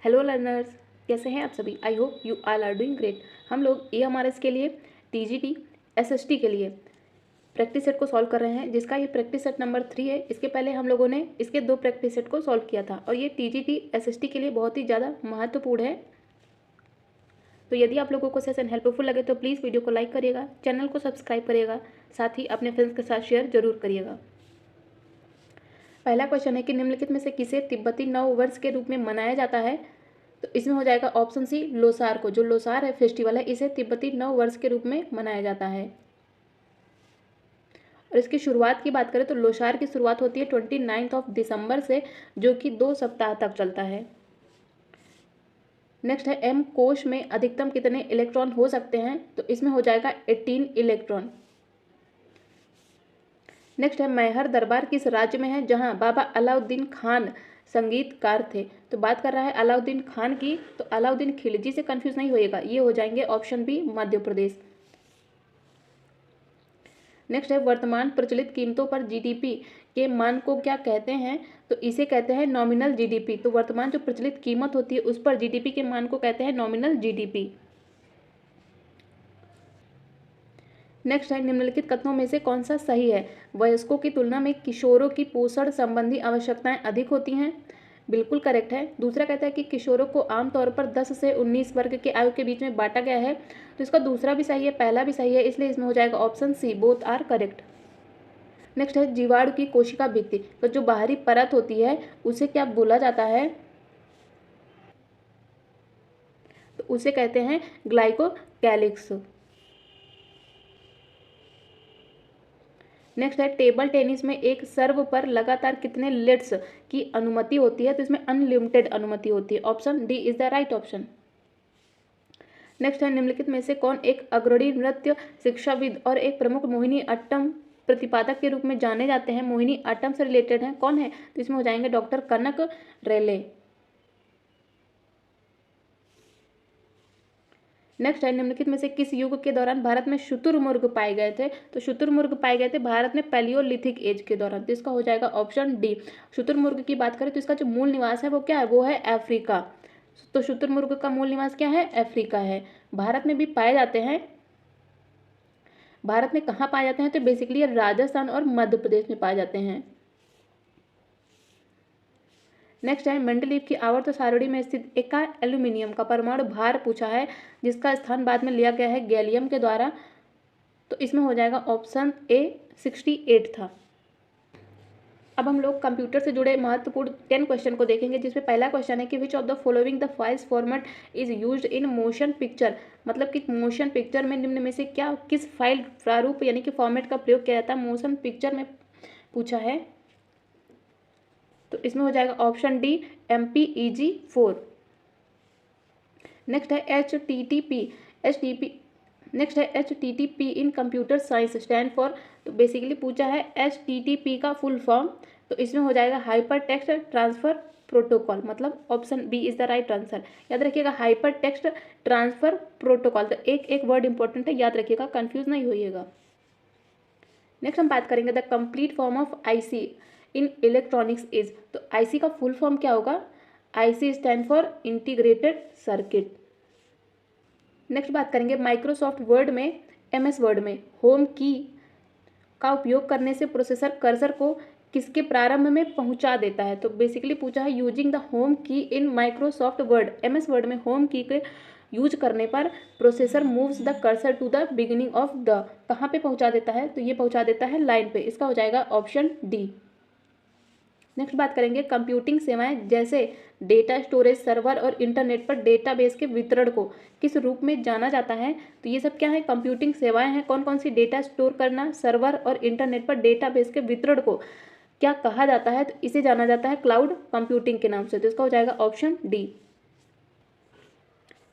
Hello learners, कैसे हैं आप सभी। I hope you all are doing great. हम लोग EMRS के लिए TGT SST के लिए प्रैक्टिस सेट को सॉल्व कर रहे हैं, जिसका ये प्रैक्टिस सेट नंबर 3 है। इसके पहले हम लोगों ने इसके 2 प्रैक्टिस सेट को सॉल्व किया था और ये TGT SST के लिए बहुत ही ज़्यादा महत्वपूर्ण है। तो यदि आप लोगों को सेशन हेल्पफुल लगे तो प्लीज़ वीडियो को लाइक करिएगा, चैनल को सब्सक्राइब करिएगा, साथ ही अपने फ्रेंड्स के साथ शेयर जरूर करिएगा। पहला क्वेश्चन है कि निम्नलिखित में से किसे तिब्बती नव वर्ष के रूप में मनाया जाता है। तो इसमें हो जाएगा ऑप्शन सी, लोसार को। जो लोसार है फेस्टिवल है, इसे तिब्बती नव वर्ष के रूप में मनाया जाता है। और इसकी शुरुआत की बात करें तो लोसार की शुरुआत होती है 29 दिसंबर से, जो कि 2 सप्ताह तक चलता है। नेक्स्ट है M कोश में अधिकतम कितने इलेक्ट्रॉन हो सकते हैं। तो इसमें हो जाएगा 18 इलेक्ट्रॉन। नेक्स्ट है मैहर दरबार किस राज्य में है जहां बाबा अलाउद्दीन खान संगीतकार थे। तो बात कर रहा है अलाउद्दीन खान की, तो अलाउद्दीन खिलजी से कंफ्यूज नहीं होएगा, ये हो जाएंगे option B, Madhya Pradesh. Next है वर्तमान प्रचलित कीमतों पर GDP के मान को क्या कहते हैं। तो इसे कहते हैं नॉमिनल GDP। तो वर्तमान जो प्रचलित कीमत होती है उस पर GDP के मान को कहते हैं नॉमिनल GDP। नेक्स्ट है निम्नलिखित कथनों में से कौन सा सही है। वयस्कों की तुलना में किशोरों की पोषण संबंधी आवश्यकताएं अधिक होती हैं। बिल्कुल करेक्ट है। दूसरा कहता है कि किशोरों को आमतौर पर 10 से 19 वर्ग के आयु के बीच में बांटा गया है। तो इसका दूसरा भी सही है, पहला भी सही है, इसलिए इसमें हो जाएगा option C, both are correct. Next है जीवाणु की कोशिका भित्ति, तो जो बाहरी परत होती है उसे क्या बोला जाता है। तो उसे कहते हैं ग्लाइकोकैलिक्स। नेक्स्ट है टेबल टेनिस में एक सर्व पर लगातार कितने लेट्स की अनुमति होती है। तो इसमें अनलिमिटेड अनुमति होती है। Option D is the right option. Next है निम्नलिखित में से कौन एक अग्रणी नृत्य शिक्षाविद और एक प्रमुख मोहिनी अट्टम प्रतिपादक के रूप में जाने जाते हैं। मोहिनी अट्टम से रिलेटेड है, कौन है। तो इसमें हो जाएंगे डॉक्टर कनक रेले। नेक्स्ट है निम्नलिखित में से किस युग के दौरान भारत में शुतुरमुर्ग पाए गए थे। तो शुतुरमुर्ग पाए गए थे भारत में पैलियोलिथिक एज के दौरान। तो इसका हो जाएगा ऑप्शन डी। शुतुरमुर्ग की बात करें तो इसका जो मूल निवास है वो क्या है, वो है अफ्रीका। तो शुतुरमुर्ग का मूल निवास क्या है, अफ्रीका है। भारत में भी पाए जाते हैं। भारत में कहाँ पाए जाते हैं, तो बेसिकली राजस्थान और मध्य प्रदेश में पाए जाते हैं। नेक्स्ट है मेंडलीव की आवर्त सारणी में स्थित एका एल्यूमिनियम का परमाणु भार पूछा है, जिसका स्थान बाद में लिया गया है गैलियम के द्वारा। तो इसमें हो जाएगा ऑप्शन ए, 68 था। अब हम लोग कंप्यूटर से जुड़े महत्वपूर्ण 10 क्वेश्चन को देखेंगे, जिसमें पहला क्वेश्चन है कि which of the following the files format is used in motion picture. मतलब कि मोशन पिक्चर में निम्न में से क्या, किस फाइल प्रारूप यानी कि फॉर्मेट का प्रयोग किया जाता है मोशन पिक्चर में पूछा है। तो इसमें हो जाएगा ऑप्शन डी, MPEG-4। नेक्स्ट है नेक्स्ट है HTTP in computer science stand for. तो बेसिकली पूछा है HTTP का फुल फॉर्म। तो इसमें हो जाएगा हाइपर टेक्स्ट ट्रांसफर प्रोटोकॉल। मतलब option B is the right answer. याद रखिएगा हाइपर टेक्स्ट ट्रांसफर प्रोटोकॉल। तो एक एक वर्ड इंपॉर्टेंट है, याद रखिएगा, कंफ्यूज नहीं होइएगा। नेक्स्ट हम बात करेंगे the complete form of IC in electronics is. तो IC का फुल फॉर्म क्या होगा, IC stand for integrated circuit. Next बात करेंगे माइक्रोसॉफ्ट वर्ड में, MS वर्ड में होम की का उपयोग करने से प्रोसेसर कर्सर को किसके प्रारंभ में पहुंचा देता है। तो बेसिकली पूछा है using the home key in Microsoft Word. MS Word में होम की के यूज करने पर processor moves the cursor to the beginning of the, कहाँ पे पहुंचा देता है, तो ये पहुंचा देता है लाइन पे। इसका हो जाएगा ऑप्शन डी। नेक्स्ट बात करेंगे कंप्यूटिंग सेवाएं जैसे डेटा स्टोरेज, सर्वर और इंटरनेट पर डेटाबेस के वितरण को किस रूप में जाना जाता है। तो ये सब क्या है, कंप्यूटिंग सेवाएं हैं। कौन कौन सी, डेटा स्टोर करना, सर्वर और इंटरनेट पर डेटाबेस के वितरण को क्या कहा जाता है। तो इसे जाना जाता है क्लाउड कंप्यूटिंग के नाम से। तो इसका हो जाएगा ऑप्शन डी।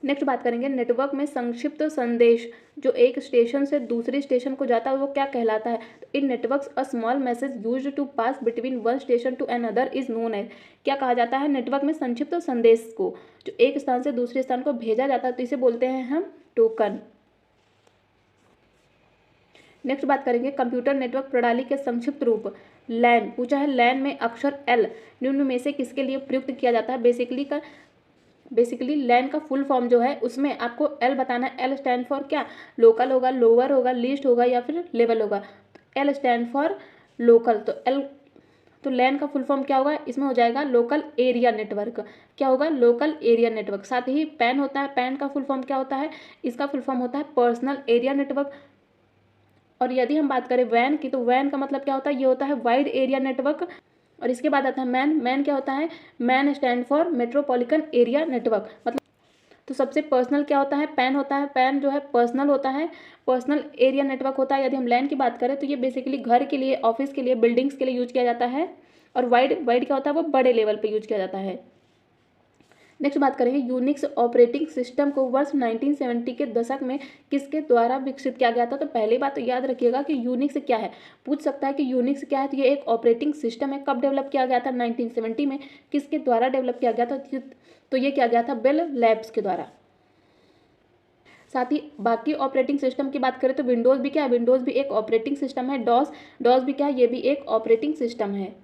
नेक्स्ट बात करेंगे नेटवर्क में संक्षिप्त संदेश जो एक स्टेशन से दूसरे स्टेशन को जाता है वो क्या कहलाता है। तो in networks a small message used to pass between one station to another is known as. क्या कहा जाता है नेटवर्क में संक्षिप्त संदेश को जो एक स्थान से दूसरे स्थान को भेजा जाता है, तो इसे बोलते हैं हम टोकन। नेक्स्ट बात करेंगे कंप्यूटर नेटवर्क प्रणाली के संक्षिप्त रूप लैन पूछा है। लैन में अक्षर L निम्न में से किसके लिए प्रयुक्त किया जाता है। बेसिकली का बेसिकली लैन का फुल फॉर्म जो है उसमें आपको एल बताना है। एल स्टैंड फॉर क्या, लोकल होगा, लोअर होगा, लीस्ट होगा या फिर लेवल होगा। एल स्टैंड फॉर लोकल, तो लैन का फुल फॉर्म क्या होगा, इसमें हो जाएगा लोकल एरिया नेटवर्क। क्या होगा, लोकल एरिया नेटवर्क। साथ ही पैन होता है, पैन का फुल फॉर्म क्या होता है, इसका फुल फॉर्म होता है पर्सनल एरिया नेटवर्क। और यदि हम बात करें वैन की, तो वैन का मतलब क्या होता है, ये होता है वाइड एरिया नेटवर्क। और इसके बाद आता है मैन। मैन क्या होता है, man stand for metropolitan area network. मतलब तो सबसे पर्सनल क्या होता है, पैन होता है। पैन जो है पर्सनल होता है, पर्सनल एरिया नेटवर्क होता है। यदि हम लैन की बात करें तो ये बेसिकली घर के लिए, ऑफिस के लिए, बिल्डिंग्स के लिए यूज किया जाता है। और वाइड, वाइड क्या होता है, वो बड़े लेवल पे यूज किया जाता है। नेक्स्ट बात करेंगे यूनिक्स ऑपरेटिंग सिस्टम को वर्ष 1970 के दशक में किसके द्वारा विकसित किया गया था। तो पहली बात तो याद रखिएगा कि यूनिक्स क्या है, पूछ सकता है कि यूनिक्स क्या है। तो ये एक ऑपरेटिंग सिस्टम है। कब डेवलप किया गया था, 1970 में। किसके द्वारा डेवलप किया गया था, तो ये किया गया था बेल लैब्स के द्वारा। साथ ही बाकी ऑपरेटिंग सिस्टम की बात करें तो विंडोज़ भी क्या है, विंडोज़ भी एक ऑपरेटिंग सिस्टम है। डॉस, डॉस भी क्या है, ये भी एक ऑपरेटिंग सिस्टम है।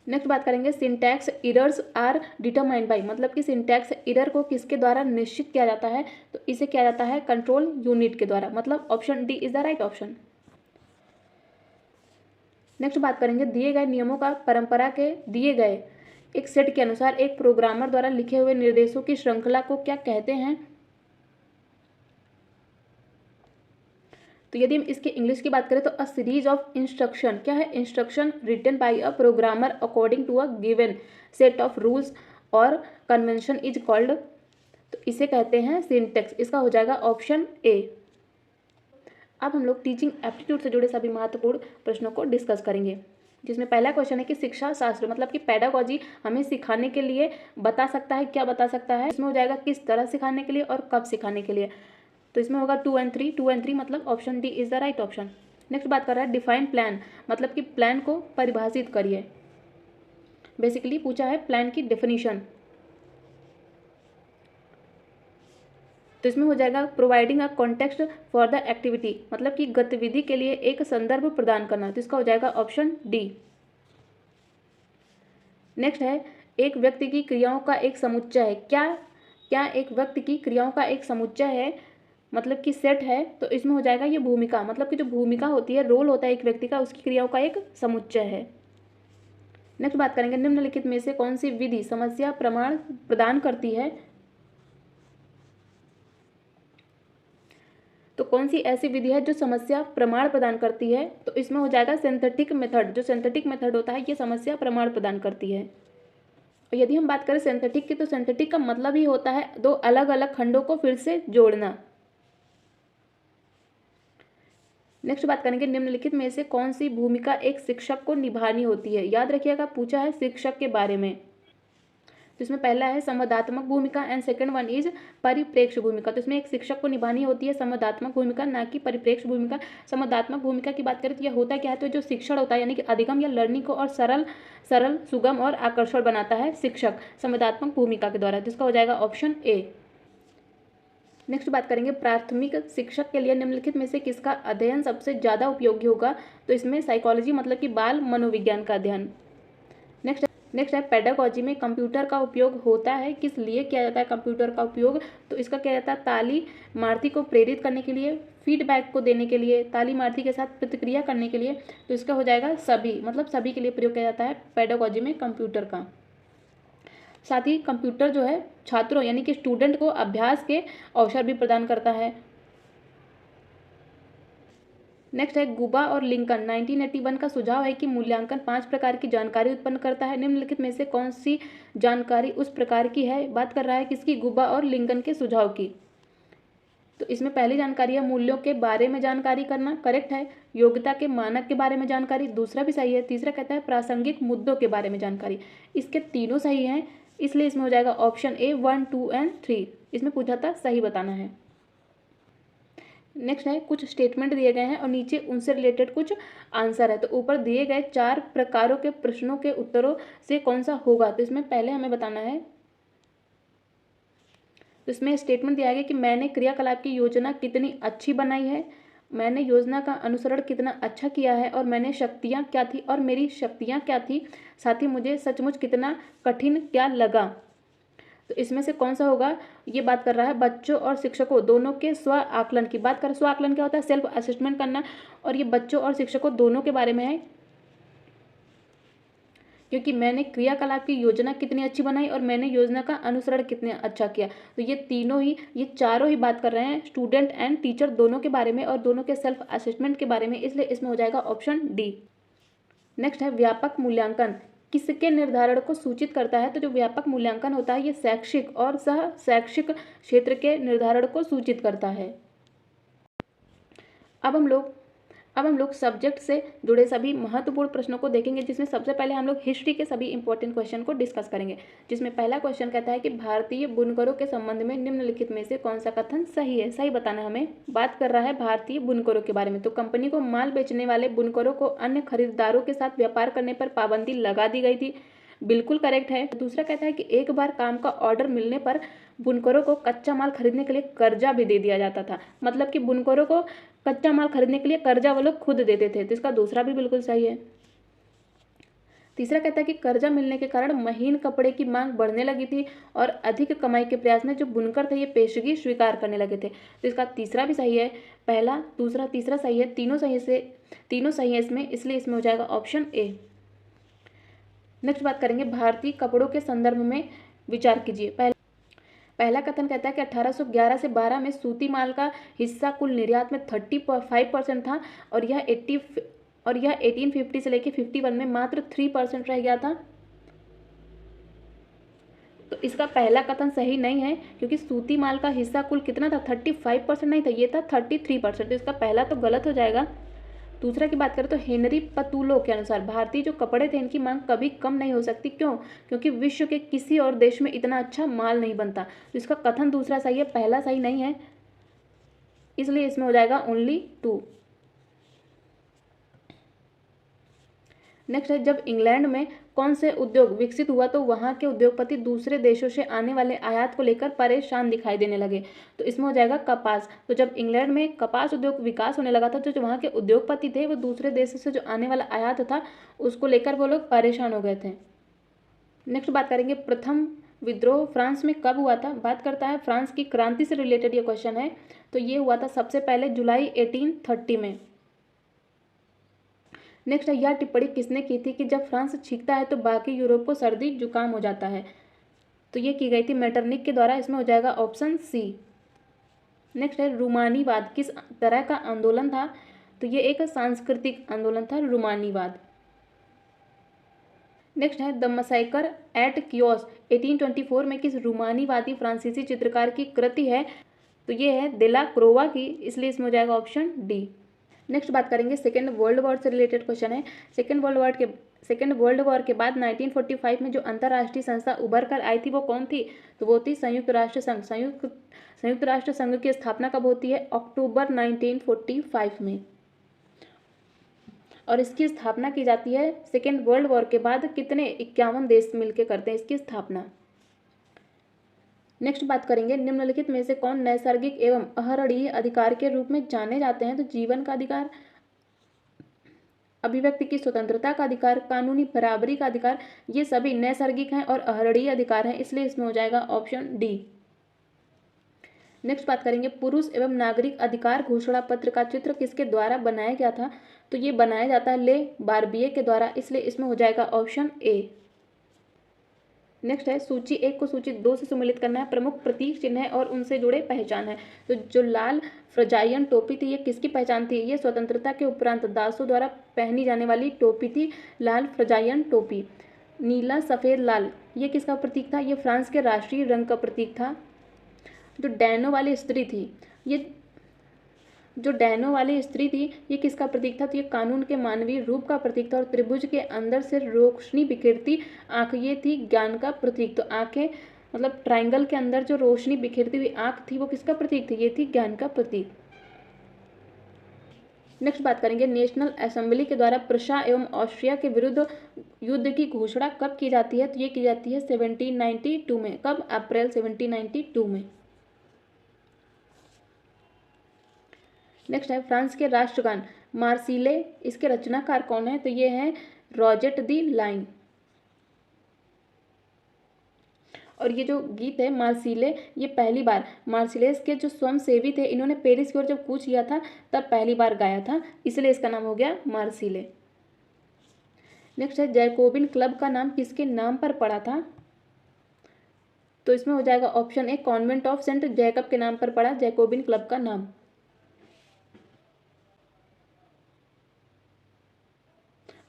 नेक्स्ट बात करेंगे syntax errors are determined by, मतलब कि सिंटैक्स एरर को किसके द्वारा निश्चित किया जाता है, तो इसे किया जाता है कंट्रोल यूनिट के द्वारा। मतलब option D is the right option. Next बात करेंगे दिए गए नियमों का परंपरा के दिए गए एक सेट के अनुसार एक प्रोग्रामर द्वारा लिखे हुए निर्देशों की श्रृंखला को क्या कहते हैं। तो यदि हम इसके इंग्लिश की बात करें तो अ सीरीज ऑफ इंस्ट्रक्शन, क्या है, instruction written by a programmer according to a given set of rules और कन्वेंशन इज कॉल्ड, तो इसे कहते हैं सिंटेक्स। इसका हो जाएगा ऑप्शन ए। अब हम लोग टीचिंग एप्टीट्यूड से जुड़े सभी महत्वपूर्ण प्रश्नों को डिस्कस करेंगे, जिसमें पहला क्वेश्चन है कि शिक्षा शास्त्र मतलब कि पेडागॉजी हमें सिखाने के लिए बता सकता है, क्या बता सकता है। इसमें हो जाएगा किस तरह सिखाने के लिए और कब सिखाने के लिए। तो इसमें होगा 2 और 3, 2 और 3 मतलब option D is the right option. Next बात कर रहा है डिफाइन प्लान, मतलब कि प्लान को परिभाषित करिए। बेसिकली पूछा है प्लान की डेफिनेशन। तो इसमें हो जाएगा providing a context for the activity, मतलब कि गतिविधि के लिए एक संदर्भ प्रदान करना। तो इसका हो जाएगा ऑप्शन डी। नेक्स्ट है एक व्यक्ति की क्रियाओं का एक समुच्चय है। क्या, क्या एक व्यक्ति की क्रियाओं का एक समुच्चय है, मतलब कि सेट है। तो इसमें हो जाएगा ये भूमिका, मतलब कि जो भूमिका होती है, रोल होता है एक व्यक्ति का, उसकी क्रियाओं का एक समुच्चय है। नेक्स्ट बात करेंगे निम्नलिखित में से कौन सी विधि समस्या प्रमाण प्रदान करती है। तो कौन सी ऐसी विधि है जो समस्या प्रमाण प्रदान करती है, तो इसमें हो जाएगा सिंथेटिक मेथड। जो सिंथेटिक मेथड होता है ये समस्या प्रमाण प्रदान करती है। और यदि हम बात करें सिंथेटिक की, तो सिंथेटिक का मतलब ही होता है दो अलग अलग खंडों को फिर से जोड़ना। नेक्स्ट बात करेंगे निम्नलिखित में से कौन सी भूमिका एक शिक्षक को निभानी होती है। याद रखिएगा पूछा है शिक्षक के बारे में। तो इसमें पहला है संवादात्मक भूमिका एंड सेकंड वन इज परिप्रेक्ष्य भूमिका। तो इसमें एक शिक्षक को निभानी होती है संवादात्मक भूमिका, ना कि परिप्रेक्ष्य भूमिका। संवादात्मक भूमिका की बात करें तो यह होता क्या है, तो जो शिक्षण होता है यानी कि अधिगम या लर्निंग को और सरल सरल सुगम और आकर्षण बनाता है शिक्षक संवादात्मक भूमिका के द्वारा, जिसका हो जाएगा ऑप्शन ए। नेक्स्ट बात करेंगे प्राथमिक शिक्षक के लिए निम्नलिखित में से किसका अध्ययन सबसे ज़्यादा उपयोगी होगा। तो इसमें साइकोलॉजी मतलब कि बाल मनोविज्ञान का अध्ययन। नेक्स्ट है पेडागॉजी में कंप्यूटर का उपयोग होता है, किस लिए किया जाता है कंप्यूटर का उपयोग। तो इसका किया जाता है तालीमार्थी को प्रेरित करने के लिए, फीडबैक को देने के लिए, तालीमार्थी के साथ प्रतिक्रिया करने के लिए। तो इसका हो जाएगा सभी, मतलब सभी के लिए प्रयोग किया जाता है पेडागॉजी में कंप्यूटर का। साथ ही कंप्यूटर जो है छात्रों यानी कि स्टूडेंट को अभ्यास के अवसर भी प्रदान करता है। नेक्स्ट है गुबा और लिंकन 1981 का सुझाव है कि मूल्यांकन 5 प्रकार की जानकारी उत्पन्न करता है। निम्नलिखित में से कौन सी जानकारी उस प्रकार की है। बात कर रहा है किसकी, गुबा और लिंकन के सुझाव की। तो इसमें पहली जानकारी है मूल्यों के बारे में जानकारी करना, करेक्ट है। योग्यता के मानक के बारे में जानकारी, दूसरा भी सही है। तीसरा कहता है प्रासंगिक मुद्दों के बारे में जानकारी। इसके तीनों सही हैं, इसलिए इसमें हो जाएगा ऑप्शन ए 1, 2 और 3। इसमें पूछा था सही बताना है। नेक्स्ट है कुछ स्टेटमेंट दिए गए हैं और नीचे उनसे रिलेटेड कुछ आंसर है। तो ऊपर दिए गए 4 प्रकारों के प्रश्नों के उत्तरों से कौन सा होगा। तो इसमें पहले हमें बताना है, तो इसमें स्टेटमेंट दिया गया कि मैंने क्रियाकलाप की योजना कितनी अच्छी बनाई है, मैंने योजना का अनुसरण कितना अच्छा किया है, और मैंने शक्तियाँ क्या थी और मेरी शक्तियाँ क्या थी, साथ ही मुझे सचमुच कितना कठिन क्या लगा। तो इसमें से कौन सा होगा? ये बात कर रहा है बच्चों और शिक्षकों दोनों के स्व आकलन की बात कर। स्व आकलन क्या होता है? सेल्फ असेसमेंट करना, और ये बच्चों और शिक्षकों दोनों के बारे में है, क्योंकि मैंने क्रियाकलाप की योजना कितनी अच्छी बनाई और मैंने योजना का अनुसरण कितने अच्छा किया। तो ये चारों ही बात कर रहे हैं स्टूडेंट एंड टीचर दोनों के बारे में और दोनों के सेल्फ असेसमेंट के बारे में, इसलिए इसमें हो जाएगा ऑप्शन डी। नेक्स्ट है व्यापक मूल्यांकन किसके निर्धारण को सूचित करता है? तो जो व्यापक मूल्यांकन होता है ये शैक्षिक और सह शैक्षिक क्षेत्र के निर्धारण को सूचित करता है। अब हम लोग सब्जेक्ट से जुड़े सभी महत्वपूर्ण प्रश्नों को देखेंगे, जिसमें सबसे पहले हम लोग हिस्ट्री के सभी इंपॉर्टेंट क्वेश्चन को डिस्कस करेंगे। जिसमें पहला क्वेश्चन कहता है कि भारतीय बुनकरों के संबंध में निम्नलिखित में से कौन सा कथन सही है? सही बताना हमें। बात कर रहा है भारतीय बुनकरों के बारे में। तो कंपनी को माल बेचने वाले बुनकरों को अन्य खरीदारों के साथ व्यापार करने पर पाबंदी लगा दी गई थी, बिल्कुल करेक्ट है। दूसरा कहता है कि एक बार काम का ऑर्डर मिलने पर बुनकरों को कच्चा माल खरीदने के लिए कर्जा भी दे दिया जाता था, मतलब कि बुनकरों को कच्चा माल खरीदने के लिए कर्जा वो लोग खुद देते थे। तो इसका दूसरा भी बिल्कुल सही है। तीसरा कहता है कि कर्जा मिलने के कारण महीन कपड़े की मांग बढ़ने लगी थी और अधिक कमाई के प्रयास में जो बुनकर थे ये पेशगी स्वीकार करने लगे थे। तो इसका तीसरा भी सही है। पहला, दूसरा, तीसरा सही है, तीनों सही है इसमें, इसलिए इसमें हो जाएगा ऑप्शन ए। नेक्स्ट बात करेंगे भारतीय कपड़ों के संदर्भ में विचार कीजिए। पहला कथन कहता है कि 1811 से 12 में सूती माल का हिस्सा कुल निर्यात में 35% था और यह 1850 से लेकर 51 में मात्र 3% रह गया था। तो इसका पहला कथन सही नहीं है, क्योंकि सूती माल का हिस्सा कुल कितना था? 35% नहीं था, ये था 33%। तो इसका पहला तो गलत हो जाएगा। दूसरा की बात करें तो हेनरी पतुलो के अनुसार भारतीय जो कपड़े थे इनकी मांग कभी कम नहीं हो सकती। क्यों? क्योंकि विश्व के किसी और देश में इतना अच्छा माल नहीं बनता। तो इसका कथन दूसरा सही है, पहला सही नहीं है, इसलिए इसमें हो जाएगा ओनली 2। नेक्स्ट है जब इंग्लैंड में कौन से उद्योग विकसित हुआ तो वहाँ के उद्योगपति दूसरे देशों से आने वाले आयात को लेकर परेशान दिखाई देने लगे। तो इसमें हो जाएगा कपास। तो जब इंग्लैंड में कपास उद्योग विकास होने लगा था तो जो वहाँ के उद्योगपति थे वो दूसरे देशों से जो आने वाला आयात था उसको लेकर वो लोग परेशान हो गए थे। नेक्स्ट बात करेंगे प्रथम विद्रोह फ्रांस में कब हुआ था? बात करता है फ्रांस की क्रांति से रिलेटेड ये क्वेश्चन है। तो ये हुआ था सबसे पहले जुलाई 1830 में। नेक्स्ट है यह टिप्पणी किसने की थी कि जब फ्रांस छींकता है तो बाकी यूरोप को सर्दी जुकाम हो जाता है? तो ये की गई थी मेटरनिक के द्वारा, इसमें हो जाएगा ऑप्शन सी। नेक्स्ट है रूमानीवाद किस तरह का आंदोलन था? तो ये एक सांस्कृतिक आंदोलन था रूमानीवाद। नेक्स्ट है द मसैकर एट कियोस 1824 में किस रूमानीवादी फ्रांसीसी चित्रकार की कृति है? तो ये है देला क्रोवा की, इसलिए इसमें हो जाएगा ऑप्शन डी। नेक्स्ट बात करेंगे सेकेंड वर्ल्ड वॉर से रिलेटेड क्वेश्चन है। सेकेंड वर्ल्ड वॉर के बाद 1945 में जो अंतर्राष्ट्रीय संस्था उभर कर आई थी वो कौन थी? तो वो थी संयुक्त राष्ट्र संघ। संयुक्त राष्ट्र संघ की स्थापना कब होती है? अक्टूबर 1945 में, और इसकी स्थापना की जाती है सेकेंड वर्ल्ड वॉर के बाद। कितने? 51 देश मिलकर करते हैं इसकी स्थापना। नेक्स्ट बात करेंगे निम्नलिखित में से कौन नैसर्गिक एवं अहरणीय अधिकार के रूप में जाने जाते हैं? तो जीवन का अधिकार, अभिव्यक्ति की स्वतंत्रता का अधिकार, कानूनी बराबरी का अधिकार, ये सभी नैसर्गिक हैं और अहरणीय अधिकार हैं, इसलिए इसमें हो जाएगा ऑप्शन डी। नेक्स्ट बात करेंगे पुरुष एवं नागरिक अधिकार घोषणा पत्र का चित्र किसके द्वारा बनाया गया था? तो ये बनाया जाता है ले बार्बिए के द्वारा, इसलिए इसमें हो जाएगा ऑप्शन ए। नेक्स्ट है सूची 1 को सूची 2 से सम्मिलित करना है। प्रमुख प्रतीक चिन्ह है और उनसे जुड़े पहचान है। तो जो लाल फ्रजाइयन टोपी थी ये किसकी पहचान थी? ये स्वतंत्रता के उपरांत दासों द्वारा पहनी जाने वाली टोपी थी, लाल फ्रजाइयन टोपी। नीला सफ़ेद लाल ये किसका प्रतीक था? ये फ्रांस के राष्ट्रीय रंग का प्रतीक था। जो डैनो वाली स्त्री थी ये किसका प्रतीक था? तो ये कानून के मानवीय रूप का प्रतीक था। और त्रिभुज के अंदर से रोशनी बिखेरती आंख ये थी ज्ञान का प्रतीक। तो आंखें मतलब ट्राइंगल के अंदर जो रोशनी बिखेरती हुई आंख थी वो किसका प्रतीक थी? ये थी ज्ञान का प्रतीक। नेक्स्ट बात करेंगे नेशनल असेंबली के द्वारा प्रशा एवं ऑस्ट्रिया के विरुद्ध युद्ध की घोषणा कब की जाती है? तो ये की जाती है 1792 में। कब? अप्रैल 1792 में। नेक्स्ट है फ्रांस के राष्ट्रगान मार्सिले, इसके रचनाकार कौन है? तो ये है रॉजेट दी लाइन। और ये जो गीत है मार्सिले, ये पहली बार मार्सिलेस के जो स्वयंसेवी थे इन्होंने पेरिस की ओर जब कूच किया था तब पहली बार गाया था, इसलिए इसका नाम हो गया मार्सिले। नेक्स्ट है जैकोबिन क्लब का नाम किसके नाम पर पड़ा था? तो इसमें हो जाएगा option A, convent of Saint Jacob के नाम पर पड़ा जैकोबिन क्लब का नाम।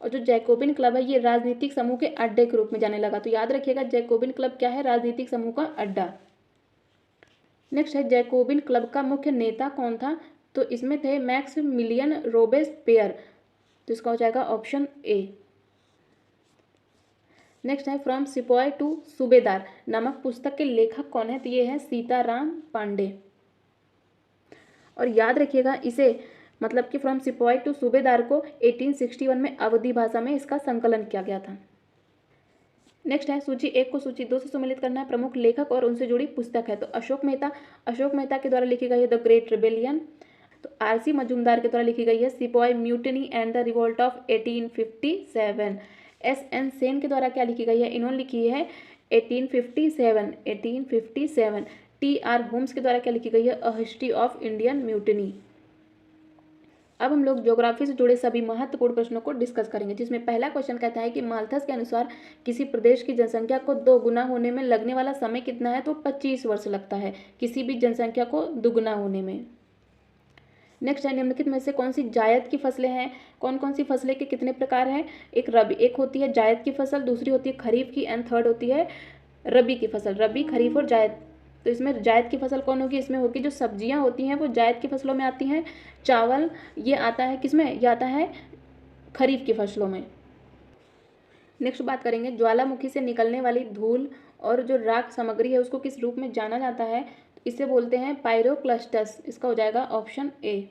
और जो जैकोबिन क्लब है ये राजनीतिक समूह के अड्डे के रूप में जाने लगा, तो याद रखिएगा जैकोबिन क्लब क्या है? राजनीतिक समूह का अड्डा। नेक्स्ट है जैकोबिन क्लब का मुख्य नेता कौन था? तो इसमें थे मैक्सिमिलियन रोबेस्पियर, तो इसका हो जाएगा ऑप्शन ए। नेक्स्ट है फ्रॉम सिपॉय टू सूबेदार नामक पुस्तक के लेखक कौन है? तो ये है सीताराम पांडे। और याद रखिएगा इसे मतलब कि फ्रॉम सिपॉय टू सूबेदार को 1861 में अवधी भाषा में इसका संकलन किया गया था। नेक्स्ट है सूची 1 को सूची 2 से सुमेलित करना है। प्रमुख लेखक और उनसे जुड़ी पुस्तक है, तो अशोक मेहता के द्वारा लिखी गई है द ग्रेट रिबेलियन। तो आरसी मजूमदार के द्वारा लिखी गई है sepoy mutiny and the revolt of 1857। SN. Sen के द्वारा क्या लिखी गई है? इन्होंने लिखी है 1857। टी.आर. होम्स के द्वारा क्या लिखी गई है? A history of Indian mutiny. अब हम लोग ज्योग्राफी से जुड़े सभी महत्वपूर्ण प्रश्नों को डिस्कस करेंगे, जिसमें पहला क्वेश्चन कहता है कि माल्थस के अनुसार किसी प्रदेश की जनसंख्या को 2 गुना होने में लगने वाला समय कितना है? तो 25 वर्ष लगता है किसी भी जनसंख्या को दुगुना होने में। नेक्स्ट है निम्नलिखित में से कौन सी जायद की फसलें हैं? कौन कौन सी फसलें के कितने प्रकार हैं? एक होती है जायद की फसल, दूसरी होती है खरीफ की, एंड थर्ड होती है रबी की फसल। रबी, खरीफ और जायद। तो इसमें जायद की फसल कौन होगी? इसमें होगी जो सब्जियां होती हैं वो जायद की फसलों में आती हैं। चावल ये आता है किसमें? ये आता है खरीफ की फसलों में। नेक्स्ट बात करेंगे ज्वालामुखी से निकलने वाली धूल और जो राख सामग्री है उसको किस रूप में जाना जाता है? तो इसे बोलते हैं पायरोक्लस्टस, इसका हो जाएगा ऑप्शन ए।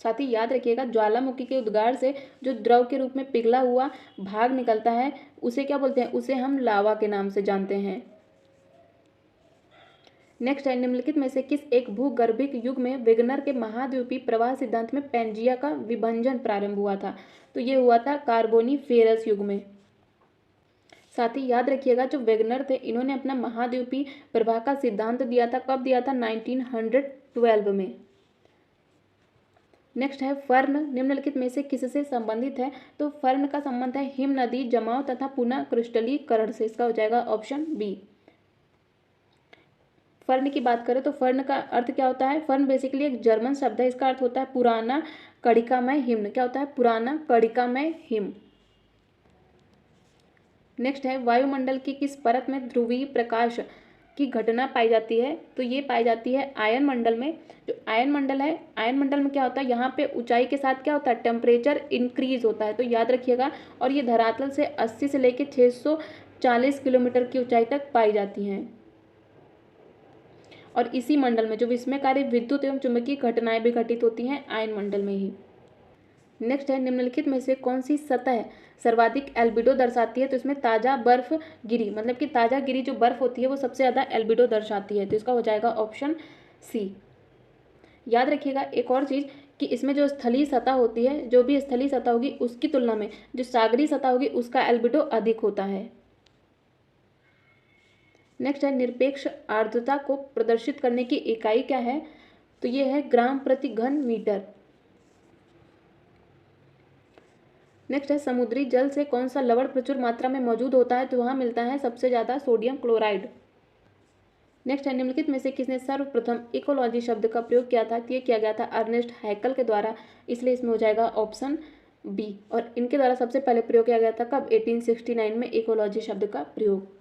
साथ ही याद रखिएगा ज्वालामुखी के उद्गार से जो द्रव के रूप में पिघला हुआ भाग निकलता है उसे क्या बोलते हैं? उसे हम लावा के नाम से जानते हैं। नेक्स्ट है निम्नलिखित में से किस एक भूगर्भिक युग में वेगनर के महाद्वीपीय प्रवाह सिद्धांत में पैंजिया का विभंजन प्रारंभ हुआ था? तो ये हुआ था कार्बोनीफेरस युग में। साथ ही याद रखिएगा जो वेगनर थे इन्होंने अपना महाद्वीपीय प्रवाह का सिद्धांत दिया था, कब दिया था? 1912 में। नेक्स्ट है फर्न निम्नलिखित में से किससे संबंधित है? तो फर्न का संबंध है हिम नदी जमाव तथा पुनः क्रिस्टलीकरण से, इसका हो जाएगा ऑप्शन बी। फर्न की बात करें तो फर्न का अर्थ क्या होता है? फर्न बेसिकली एक जर्मन शब्द है, इसका अर्थ होता है पुराना कणिकामय हिम। क्या होता है? पुराना कणिकामय हिम। नेक्स्ट है वायुमंडल की किस परत में ध्रुवीय प्रकाश की घटना पाई जाती है? तो ये पाई जाती है आयन मंडल में। जो आयन मंडल है, आयन मंडल में क्या होता है? यहाँ पे ऊंचाई के साथ क्या होता है? टेम्परेचर इंक्रीज होता है, तो याद रखिएगा। और ये धरातल से 80 से लेकर 640 किलोमीटर की ऊंचाई तक पाई जाती हैं। और इसी मंडल में जो विस्मयकारी विद्युत एवं चुंबकीय घटनाएं भी घटित होती हैं आयन मंडल में ही। नेक्स्ट है निम्नलिखित में से कौन सी सतह सर्वाधिक एल्बिडो दर्शाती है? तो इसमें ताजा बर्फ गिरी, मतलब कि ताजा गिरी जो बर्फ होती है वो सबसे ज़्यादा एल्बिडो दर्शाती है, तो इसका हो जाएगा ऑप्शन सी। याद रखिएगा एक और चीज़ कि इसमें जो स्थलीय सतह होती है, जो भी स्थलीय सतह होगी उसकी तुलना में जो सागरीय सतह होगी उसका एल्बिडो अधिक होता है। नेक्स्ट है निरपेक्ष आर्द्रता को प्रदर्शित करने की इकाई क्या है? तो ये है ग्राम प्रति घन मीटर। नेक्स्ट है समुद्री जल से कौन सा लवण प्रचुर मात्रा में मौजूद होता है? तो वहाँ मिलता है सबसे ज़्यादा सोडियम क्लोराइड। नेक्स्ट है निम्नलिखित में से किसने सर्वप्रथम इकोलॉजी शब्द का प्रयोग किया था? ये किया गया था अर्नेस्ट हैकल के द्वारा, इसलिए इसमें हो जाएगा ऑप्शन बी। और इनके द्वारा सबसे पहले प्रयोग किया गया था कब? 1869 में इकोलॉजी शब्द का प्रयोग।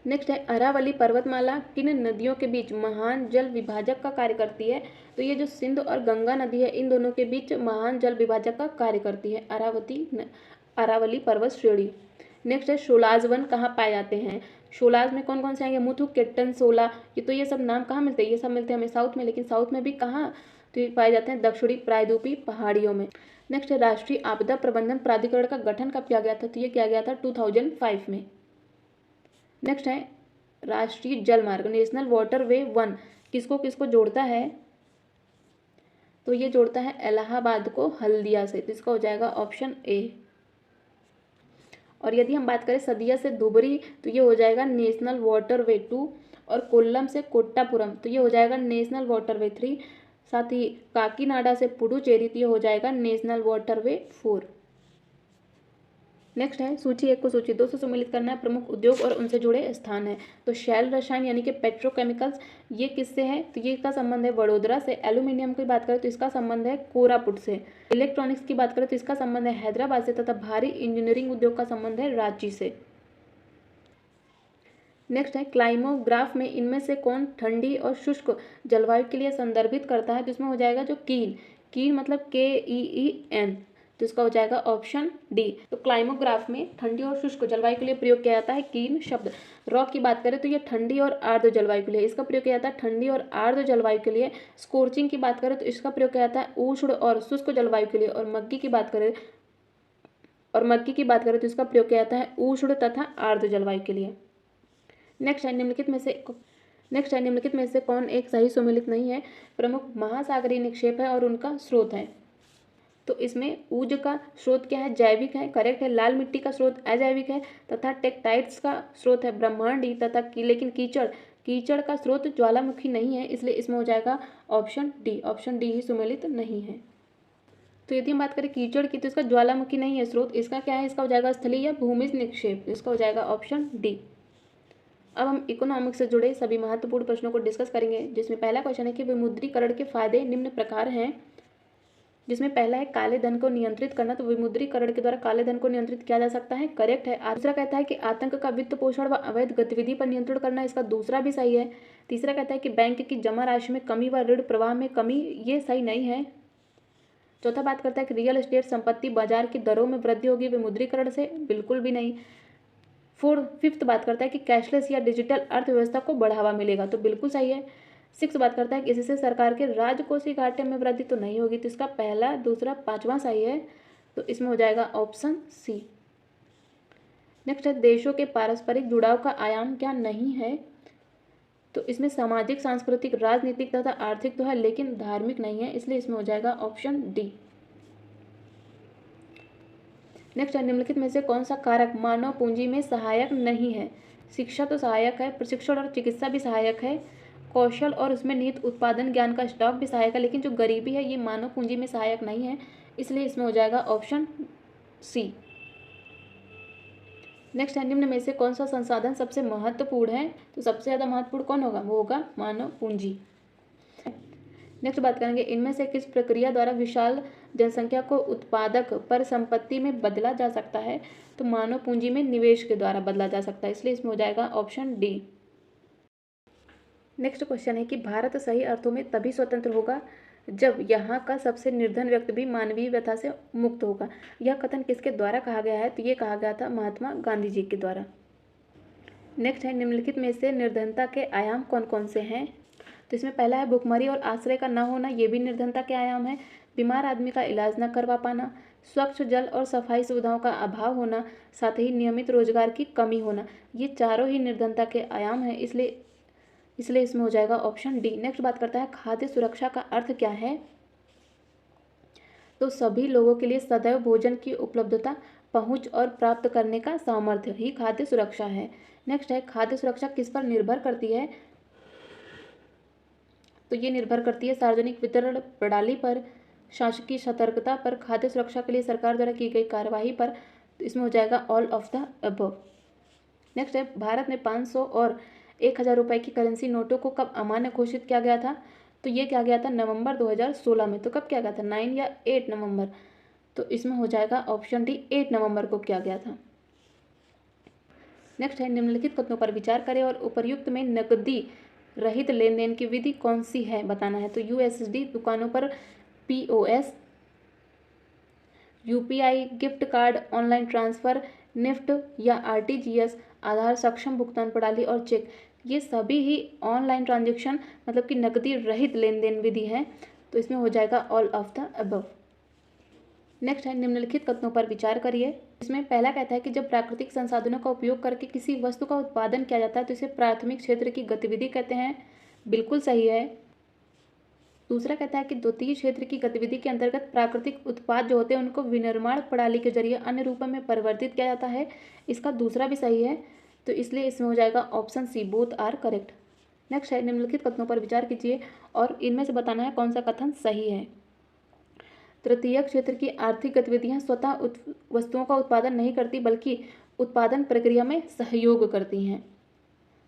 नेक्स्ट है अरावली पर्वतमाला किन नदियों के बीच महान जल विभाजक का कार्य करती है? तो ये जो सिंध और गंगा नदी है इन दोनों के बीच महान जल विभाजक का कार्य करती है अरावली पर्वत श्रेणी। नेक्स्ट है शोलाज वन कहाँ पाए जाते हैं? शोलाज में कौन कौन से आएंगे? मुथु, केट्टन, सोला, ये सब नाम कहाँ मिलते हैं? ये सब मिलते हैं हमें साउथ में, लेकिन साउथ में भी कहाँ? तो ये पाए जाते हैं दक्षिणी प्रायद्वीपीय पहाड़ियों में। नेक्स्ट है राष्ट्रीय आपदा प्रबंधन प्राधिकरण का गठन कब किया गया था? तो ये किया गया था 2005 में। नेक्स्ट है राष्ट्रीय जल मार्ग नेशनल वाटरवे 1 किसको किसको जोड़ता है? तो ये जोड़ता है इलाहाबाद को हल्दिया से, तो इसका हो जाएगा ऑप्शन ए। और यदि हम बात करें सदिया से धुबरी तो ये हो जाएगा नेशनल वाटरवे 2, और कोल्लम से कोट्टापुरम तो ये हो जाएगा नेशनल वाटरवे 3। साथ ही काकीनाडा से पुडुचेरी तो ये हो जाएगा नेशनल वाटरवे 4। नेक्स्ट है सूची 1 को सूची 2 से सम्मिलित करना है। प्रमुख उद्योग और उनसे जुड़े स्थान है। तो शैल रसायन यानी कि पेट्रोकेमिकल्स ये किससे है, तो ये इसका संबंध है वडोदरा से। एल्यूमिनियम की बात करें तो इसका संबंध है कोरापुट से। इलेक्ट्रॉनिक्स की बात करें तो इसका संबंध है हैदराबाद से, तथा भारी इंजीनियरिंग उद्योग का संबंध है रांची से। नेक्स्ट है क्लाइमोग्राफ में इनमें से कौन ठंडी और शुष्क जलवायु के लिए संदर्भित करता है, तो इसमें हो जाएगा जो कीन, कीन मतलब KEEN, तो इसका हो जाएगा ऑप्शन डी। तो क्लाइमोग्राफ में ठंडी और शुष्क जलवायु के लिए प्रयोग किया जाता है कीन शब्द। रॉक की बात करें तो ये ठंडी और आर्द्र जलवायु के लिए इसका प्रयोग किया जाता है ठंडी और आर्द्र जलवायु के लिए। स्कोर्चिंग की बात करें तो इसका प्रयोग किया जाता है उष्ण और शुष्क जलवायु के लिए। और मग्गी की बात करें तो इसका प्रयोग किया जाता है उष्ण तथा आर्द्र जलवायु के लिए। नेक्स्ट है निम्नलिखित में से कौन एक सही सुमेलित नहीं है। प्रमुख महासागरीय निक्षेप है और उनका स्रोत है। तो इसमें ऊज का स्रोत क्या है, जैविक है, करेक्ट है। लाल मिट्टी का स्रोत अजैविक है, तथा टेक्टाइट्स का स्रोत है ब्रह्मांडी, तथा लेकिन कीचड़ का स्रोत ज्वालामुखी नहीं है, इसलिए इसमें हो जाएगा ऑप्शन डी ही सुमेलित नहीं है। तो यदि हम बात करें कीचड़ की तो इसका ज्वालामुखी नहीं है स्रोत, इसका क्या है, इसका हो जाएगा स्थलीय या भूमिज निक्षेप, इसका हो जाएगा ऑप्शन डी। अब हम इकोनॉमिक्स से जुड़े सभी महत्वपूर्ण प्रश्नों को डिस्कस करेंगे, जिसमें पहला क्वेश्चन है कि विमुद्रीकरण के फायदे निम्न प्रकार हैं। जिसमें पहला है काले धन को नियंत्रित करना, तो विमुद्रीकरण के द्वारा काले धन को नियंत्रित किया जा सकता है, करेक्ट है। दूसरा कहता है कि आतंक का वित्त पोषण व अवैध गतिविधि पर नियंत्रण करना, इसका दूसरा भी सही है। तीसरा कहता है कि बैंक की जमा राशि में कमी व ऋण प्रवाह में कमी, ये सही नहीं है। चौथा बात करता है कि रियल एस्टेट संपत्ति बाजार की दरों में वृद्धि होगी विमुद्रीकरण से, बिल्कुल भी नहीं। फिफ्थ बात करता है कि कैशलेस या डिजिटल अर्थव्यवस्था को बढ़ावा मिलेगा, तो बिल्कुल सही है। सिक्स बात करता है कि इससे सरकार के राजकोषीय घाटे में वृद्धि तो नहीं होगी, तो इसका पहला दूसरा पांचवा सही है, तो इसमें हो जाएगा ऑप्शन सी। नेक्स्ट है देशों के पारस्परिक जुड़ाव का आयाम क्या नहीं है, तो इसमें सामाजिक, सांस्कृतिक, राजनीतिक तथा आर्थिक तो है लेकिन धार्मिक नहीं है, इसलिए इसमें हो जाएगा ऑप्शन डी। नेक्स्ट है निम्नलिखित में से कौन सा कारक मानव पूंजी में सहायक नहीं है। शिक्षा तो सहायक है, प्रशिक्षण और चिकित्सा भी सहायक है, कौशल और उसमें निहित उत्पादन ज्ञान का स्टॉक भी सहायक है, लेकिन जो गरीबी है ये मानव पूंजी में सहायक नहीं है, इसलिए इसमें हो जाएगा ऑप्शन सी। नेक्स्ट है निम्न में से कौन सा संसाधन सबसे महत्वपूर्ण है, तो सबसे ज़्यादा महत्वपूर्ण कौन होगा, वो होगा मानव पूंजी। नेक्स्ट बात करेंगे इनमें से किस प्रक्रिया द्वारा विशाल जनसंख्या को उत्पादक पर संपत्ति में बदला जा सकता है, तो मानव पूंजी में निवेश के द्वारा बदला जा सकता है, इसलिए इसमें हो जाएगा ऑप्शन डी। नेक्स्ट क्वेश्चन है कि भारत सही अर्थों में तभी स्वतंत्र होगा जब यहाँ का सबसे निर्धन व्यक्ति भी मानवीय व्यथा से मुक्त होगा। यह कथन किसके द्वारा कहा गया है, तो ये कहा गया था महात्मा गांधी जी के द्वारा। नेक्स्ट है निम्नलिखित में से निर्धनता के आयाम कौन कौन से हैं, तो इसमें पहला है भुखमरी और आश्रय का न होना, ये भी निर्धनता के आयाम है। बीमार आदमी का इलाज न करवा पाना, स्वच्छ जल और सफाई सुविधाओं का अभाव होना, साथ ही नियमित रोजगार की कमी होना, ये चारों ही निर्धनता के आयाम हैं, इसलिए इसमें हो जाएगा ऑप्शन डी। नेक्स्ट बात करता है खाद्य सुरक्षा का अर्थ क्या है, तो सभी लोगों के लिए सदैव भोजन की उपलब्धता, पहुंच और प्राप्त करने का सामर्थ्य ही खाद्य सुरक्षा है। नेक्स्ट है खाद्य सुरक्षा किस पर निर्भर करती है, तो ये निर्भर करती है सार्वजनिक वितरण प्रणाली पर, शासकीय सतर्कता पर, खाद्य सुरक्षा के लिए सरकार द्वारा की गई कार्यवाही पर, तो इसमें हो जाएगा all of the above. Next है भारत में 500 और 1000 रुपये की करेंसी नोटों को कब अमान्य घोषित किया गया था, तो ये किया गया था नवंबर 2016 में। तो कब किया गया था, 9 या 8 नवंबर, तो इसमें हो जाएगा ऑप्शन डी 8 नवंबर को किया गया था। नेक्स्ट है निम्नलिखित कथनों पर विचार करें और उपर्युक्त में नकदी रहित लेन देन की विधि कौन सी है बताना है, तो USSD, दुकानों पर POS, UPI, gift card, online transfer, NEFT या RTGS, आधार सक्षम भुगतान प्रणाली और चेक, ये सभी ही ऑनलाइन ट्रांजेक्शन मतलब कि नकदी रहित लेन देन विधि है, तो इसमें हो जाएगा all of the above. Next है निम्नलिखित कथनों पर विचार करिए। इसमें पहला कहता है कि जब प्राकृतिक संसाधनों का उपयोग करके किसी वस्तु का उत्पादन किया जाता है तो इसे प्राथमिक क्षेत्र की गतिविधि कहते हैं, बिल्कुल सही है। दूसरा कहता है कि द्वितीय क्षेत्र की गतिविधि के अंतर्गत प्राकृतिक उत्पाद जो होते हैं उनको विनिर्माण प्रणाली के जरिए अन्य रूपों में परिवर्तित किया जाता है। इसका दूसरा भी सही है, तो इसलिए इसमें हो जाएगा option C, both are correct. Next है, निम्नलिखित कथनों पर विचार कीजिए और इनमें से बताना है कौन सा कथन सही है। तृतीय क्षेत्र की आर्थिक गतिविधियां स्वतः वस्तुओं का उत्पादन नहीं करती बल्कि उत्पादन प्रक्रिया में सहयोग करती हैं।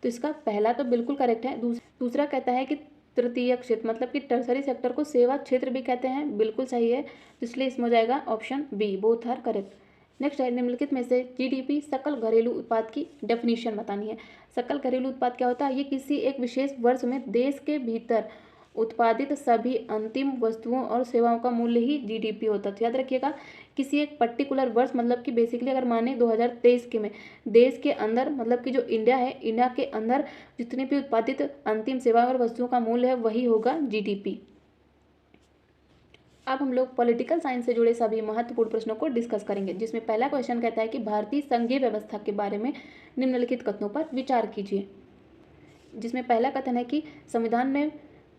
तो इसका पहला तो बिल्कुल करेक्ट है। दूसरा कहता है कि तृतीय क्षेत्र मतलब कि टर्सरी सेक्टर को सेवा क्षेत्र भी कहते हैं, बिल्कुल सही है, इसलिए इसमें हो जाएगा option B, both are correct. Next है, निम्नलिखित में से जीडीपी सकल घरेलू उत्पाद की डेफिनेशन बतानी है। सकल घरेलू उत्पाद क्या होता है? ये किसी एक विशेष वर्ष में देश के भीतर उत्पादित सभी अंतिम वस्तुओं और सेवाओं का मूल्य ही जीडीपी होता है। तो याद रखिएगा, किसी एक पर्टिकुलर वर्ष मतलब कि बेसिकली अगर माने 2023 के में देश के अंदर मतलब कि जो इंडिया है, इंडिया के अंदर जितने भी उत्पादित अंतिम सेवाओं और वस्तुओं का मूल्य है वही होगा जीडीपी। अब हम लोग पॉलिटिकल साइंस से जुड़े सभी महत्वपूर्ण प्रश्नों को डिस्कस करेंगे, जिसमें पहला क्वेश्चन कहता है कि भारतीय संघीय व्यवस्था के बारे में निम्नलिखित कथनों पर विचार कीजिए। जिसमें पहला कथन है कि संविधान में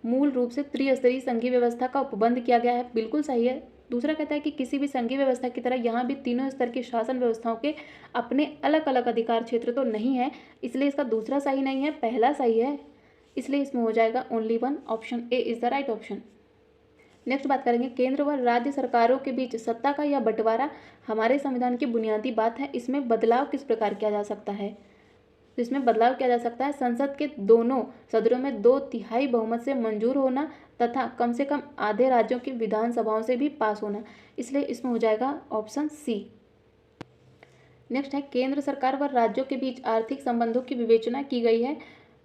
मूल रूप से त्रिस्तरीय संघीय व्यवस्था का उपबंध किया गया है, बिल्कुल सही है। दूसरा कहता है कि किसी भी संघीय व्यवस्था की तरह यहाँ भी तीनों स्तर की शासन व्यवस्थाओं के अपने अलग अलग अधिकार क्षेत्र तो नहीं है, इसलिए इसका दूसरा सही नहीं है, पहला सही है, इसलिए इसमें हो जाएगा only one, option A is the right option. Next बात करेंगे, केंद्र व राज्य सरकारों के बीच सत्ता का यह बंटवारा हमारे संविधान की बुनियादी बात है, इसमें बदलाव किस प्रकार किया जा सकता है? तो इसमें बदलाव किया जा सकता है संसद के दोनों सदनों में 2/3 बहुमत से मंजूर होना तथा कम से कम आधे राज्यों की विधानसभाओं से भी पास होना, इसलिए इसमें हो जाएगा ऑप्शन सी। नेक्स्ट है, केंद्र सरकार व राज्यों के बीच आर्थिक संबंधों की विवेचना की गई है,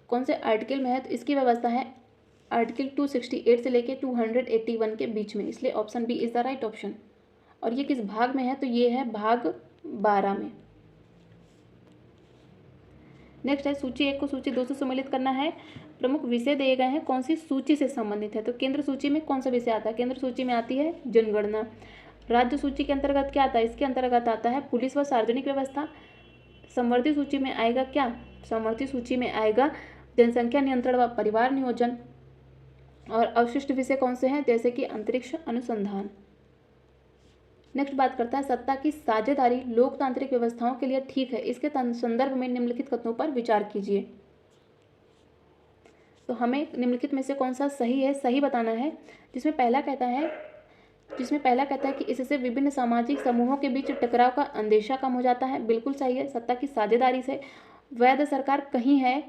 कौन से आर्टिकल में है? तो इसकी व्यवस्था है आर्टिकल 268 से लेके 281 के बीच में, इसलिए option B is the right option. और ये किस भाग में है? तो ये है भाग 12 में। नेक्स्ट है, सूची 1 को सूची 2 से सम्मिलित करना है। प्रमुख विषय दिए गए हैं, कौन सी सूची से संबंधित है? तो केंद्र सूची में कौन सा विषय आता है? केंद्र सूची में आती है जनगणना। राज्य सूची के अंतर्गत क्या आता है? इसके अंतर्गत आता है पुलिस व सार्वजनिक व्यवस्था। समवर्ती सूची में आएगा क्या? समवर्ती सूची में आएगा जनसंख्या नियंत्रण व परिवार नियोजन। और अवशिष्ट विषय कौन से हैं? जैसे कि अंतरिक्ष अनुसंधान। नेक्स्ट बात करता है, सत्ता की साझेदारी लोकतांत्रिक व्यवस्थाओं के लिए ठीक है, इसके संदर्भ में निम्नलिखित कथनों पर विचार कीजिए। तो हमें निम्नलिखित में से कौन सा सही है, सही बताना है। जिसमें पहला कहता है कि इससे विभिन्न सामाजिक समूहों के बीच टकराव का अंदेशा कम हो जाता है, बिल्कुल सही है। सत्ता की साझेदारी से वैध सरकार कहीं है,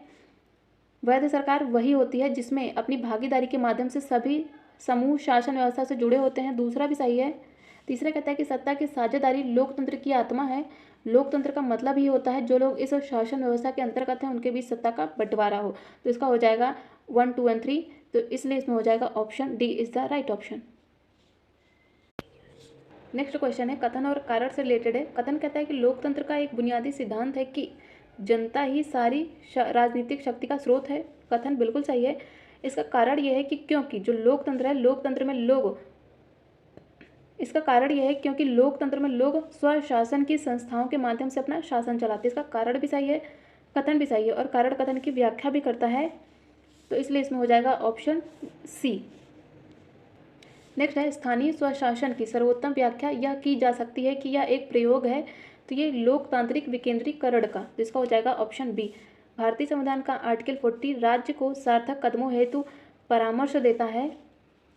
वैध सरकार वही होती है जिसमें अपनी भागीदारी के माध्यम से सभी समूह शासन व्यवस्था से जुड़े होते हैं, दूसरा भी सही है। तीसरा कहता है कि सत्ता की साझेदारी लोकतंत्र की आत्मा है, लोकतंत्र का मतलब ही होता है जो लोग इस शासन व्यवस्था के अंतर्गत हैं उनके बीच सत्ता का बंटवारा हो, तो इसका हो जाएगा 1, 2 और 3, तो इसलिए इसमें हो जाएगा option D is the right option. Next question है, कथन और कारण से रिलेटेड है। कथन कहता है कि लोकतंत्र का एक बुनियादी सिद्धांत है कि जनता ही सारी राजनीतिक शक्ति का स्रोत है, कथन बिल्कुल सही है। इसका कारण यह है कि क्योंकि जो लोकतंत्र है, लोकतंत्र में लोग, इसका कारण यह है क्योंकि लोकतंत्र में लोग स्वशासन की संस्थाओं के माध्यम से अपना शासन चलाते हैं, इसका कारण भी सही है, कथन भी सही है, और कारण कथन की व्याख्या भी करता है, तो इसलिए इसमें हो जाएगा ऑप्शन सी। नेक्स्ट है, स्थानीय स्वशासन की सर्वोत्तम व्याख्या यह की जा सकती है कि यह एक प्रयोग है, तो ये लोकतांत्रिक विकेंद्रीकरण का, तो इसका हो जाएगा ऑप्शन बी। भारतीय संविधान का आर्टिकल 40 राज्य को सार्थक कदमों हेतु परामर्श देता है,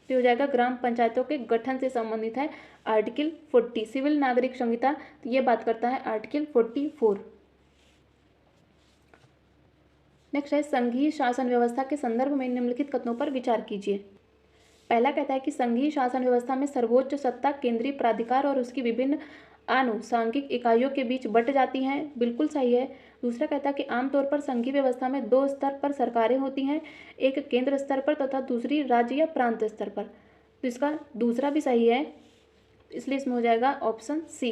तो हो जाएगा ग्राम पंचायतों के गठन से संबंधित है आर्टिकल 40। सिविल नागरिक संहिता, तो ये बात करता है आर्टिकल 44। नेक्स्ट है, संघीय शासन व्यवस्था के संदर्भ में निम्नलिखित कथनों पर विचार कीजिए। पहला कहता है कि संघीय शासन व्यवस्था में सर्वोच्च सत्ता केंद्रीय प्राधिकार और उसकी विभिन्न आनुषांगिक इकाइयों के बीच बंट जाती हैं, बिल्कुल सही है। दूसरा कहता है कि आमतौर पर संघीय व्यवस्था में 2 स्तर पर सरकारें होती हैं, एक केंद्र स्तर पर तथा दूसरी राज्य या प्रांत स्तर पर, तो इसका दूसरा भी सही है, इसलिए इसमें हो जाएगा ऑप्शन सी।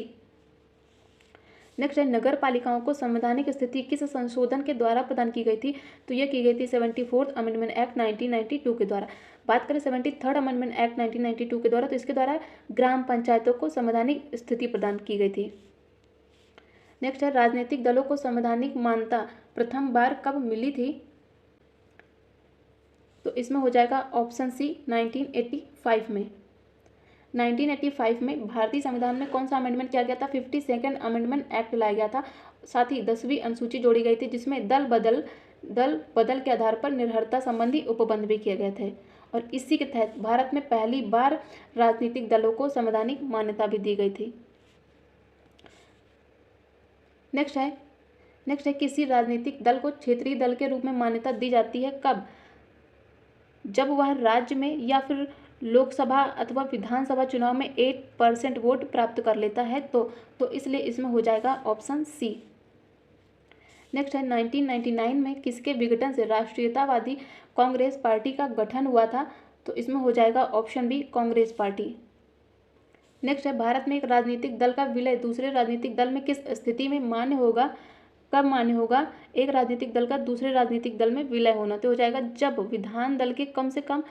नेक्स्ट है, नगर पालिकाओं को संवैधानिक स्थिति किस संशोधन के द्वारा प्रदान की गई थी? तो यह की गई थी 74th अमेंडमेंट एक्ट 1992 के द्वारा। बात करें 73rd अमेंडमेंट एक्ट 1992 के द्वारा, तो इसके द्वारा ग्राम पंचायतों को संवैधानिक स्थिति प्रदान की गई थी। नेक्स्ट है, राजनीतिक दलों को संवैधानिक मान्यता प्रथम बार कब मिली थी? तो इसमें हो जाएगा ऑप्शन सी 1985 में। 1985 में भारतीय संविधान में कौन सा अमेंडमेंट किया गया था? 52nd अमेंडमेंट एक्ट लाया गया था। साथ ही 10वीं अनुसूची जोड़ी गई थी, जिसमें दल बदल के आधार पर निर्भरता संबंधी उपबंध भी किए गए थे। और इसी के तहत भारत में पहली बार राजनीतिक दलों को संवैधानिक मान्यता भी दी गई थी। नेक्स्ट है किसी राजनीतिक दल को क्षेत्रीय दल के रूप में मान्यता दी जाती है कब? जब वह राज्य में या फिर लोकसभा अथवा विधानसभा चुनाव में 8% वोट प्राप्त कर लेता है तो इसलिए इसमें हो जाएगा ऑप्शन सी। नेक्स्ट है 1999 में किसके विघटन से राष्ट्रीयतावादी कांग्रेस पार्टी का गठन हुआ था? तो इसमें हो जाएगा option B Congress party. Next है भारत में एक राजनीतिक दल का विलय दूसरे राजनीतिक दल में किस स्थिति में मान्य होगा? कब मान्य होगा एक राजनीतिक दल का दूसरे राजनीतिक दल में विलय होना? तो हो जाएगा जब विधान दल के कम से कम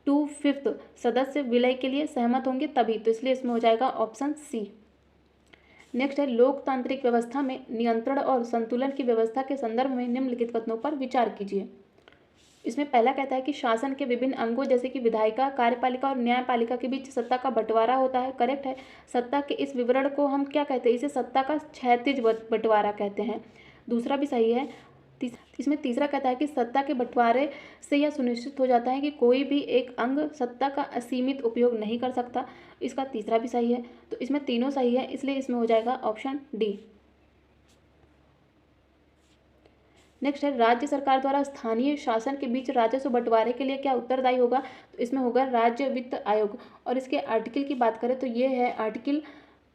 2/5 सदस्य विलय के लिए सहमत होंगे तभी। तो इसलिए इसमें हो जाएगा ऑप्शन सी। नेक्स्ट है लोकतांत्रिक व्यवस्था में नियंत्रण और संतुलन की व्यवस्था के संदर्भ में निम्नलिखित कथनों पर विचार कीजिए। इसमें पहला कहता है कि शासन के विभिन्न अंगों जैसे कि विधायिका, कार्यपालिका और न्यायपालिका के बीच सत्ता का बंटवारा होता है। करेक्ट है। सत्ता के इस विवरण को हम क्या कहते हैं? इसे सत्ता का क्षैतिज बंटवारा कहते हैं। दूसरा भी सही है। इसमें तीसरा कहता है कि सत्ता के बंटवारे से यह सुनिश्चित हो जाता है कि कोई भी एक अंग सत्ता का असीमित उपयोग नहीं कर सकता। इसका तीसरा भी सही है। तो इसमें तीनों सही है, इसलिए इसमें हो जाएगा ऑप्शन डी। नेक्स्ट है राज्य सरकार द्वारा स्थानीय शासन के बीच राजस्व बंटवारे के लिए क्या उत्तरदायी होगा? तो इसमें होगा राज्य वित्त आयोग। और इसके आर्टिकल की बात करें तो ये है आर्टिकल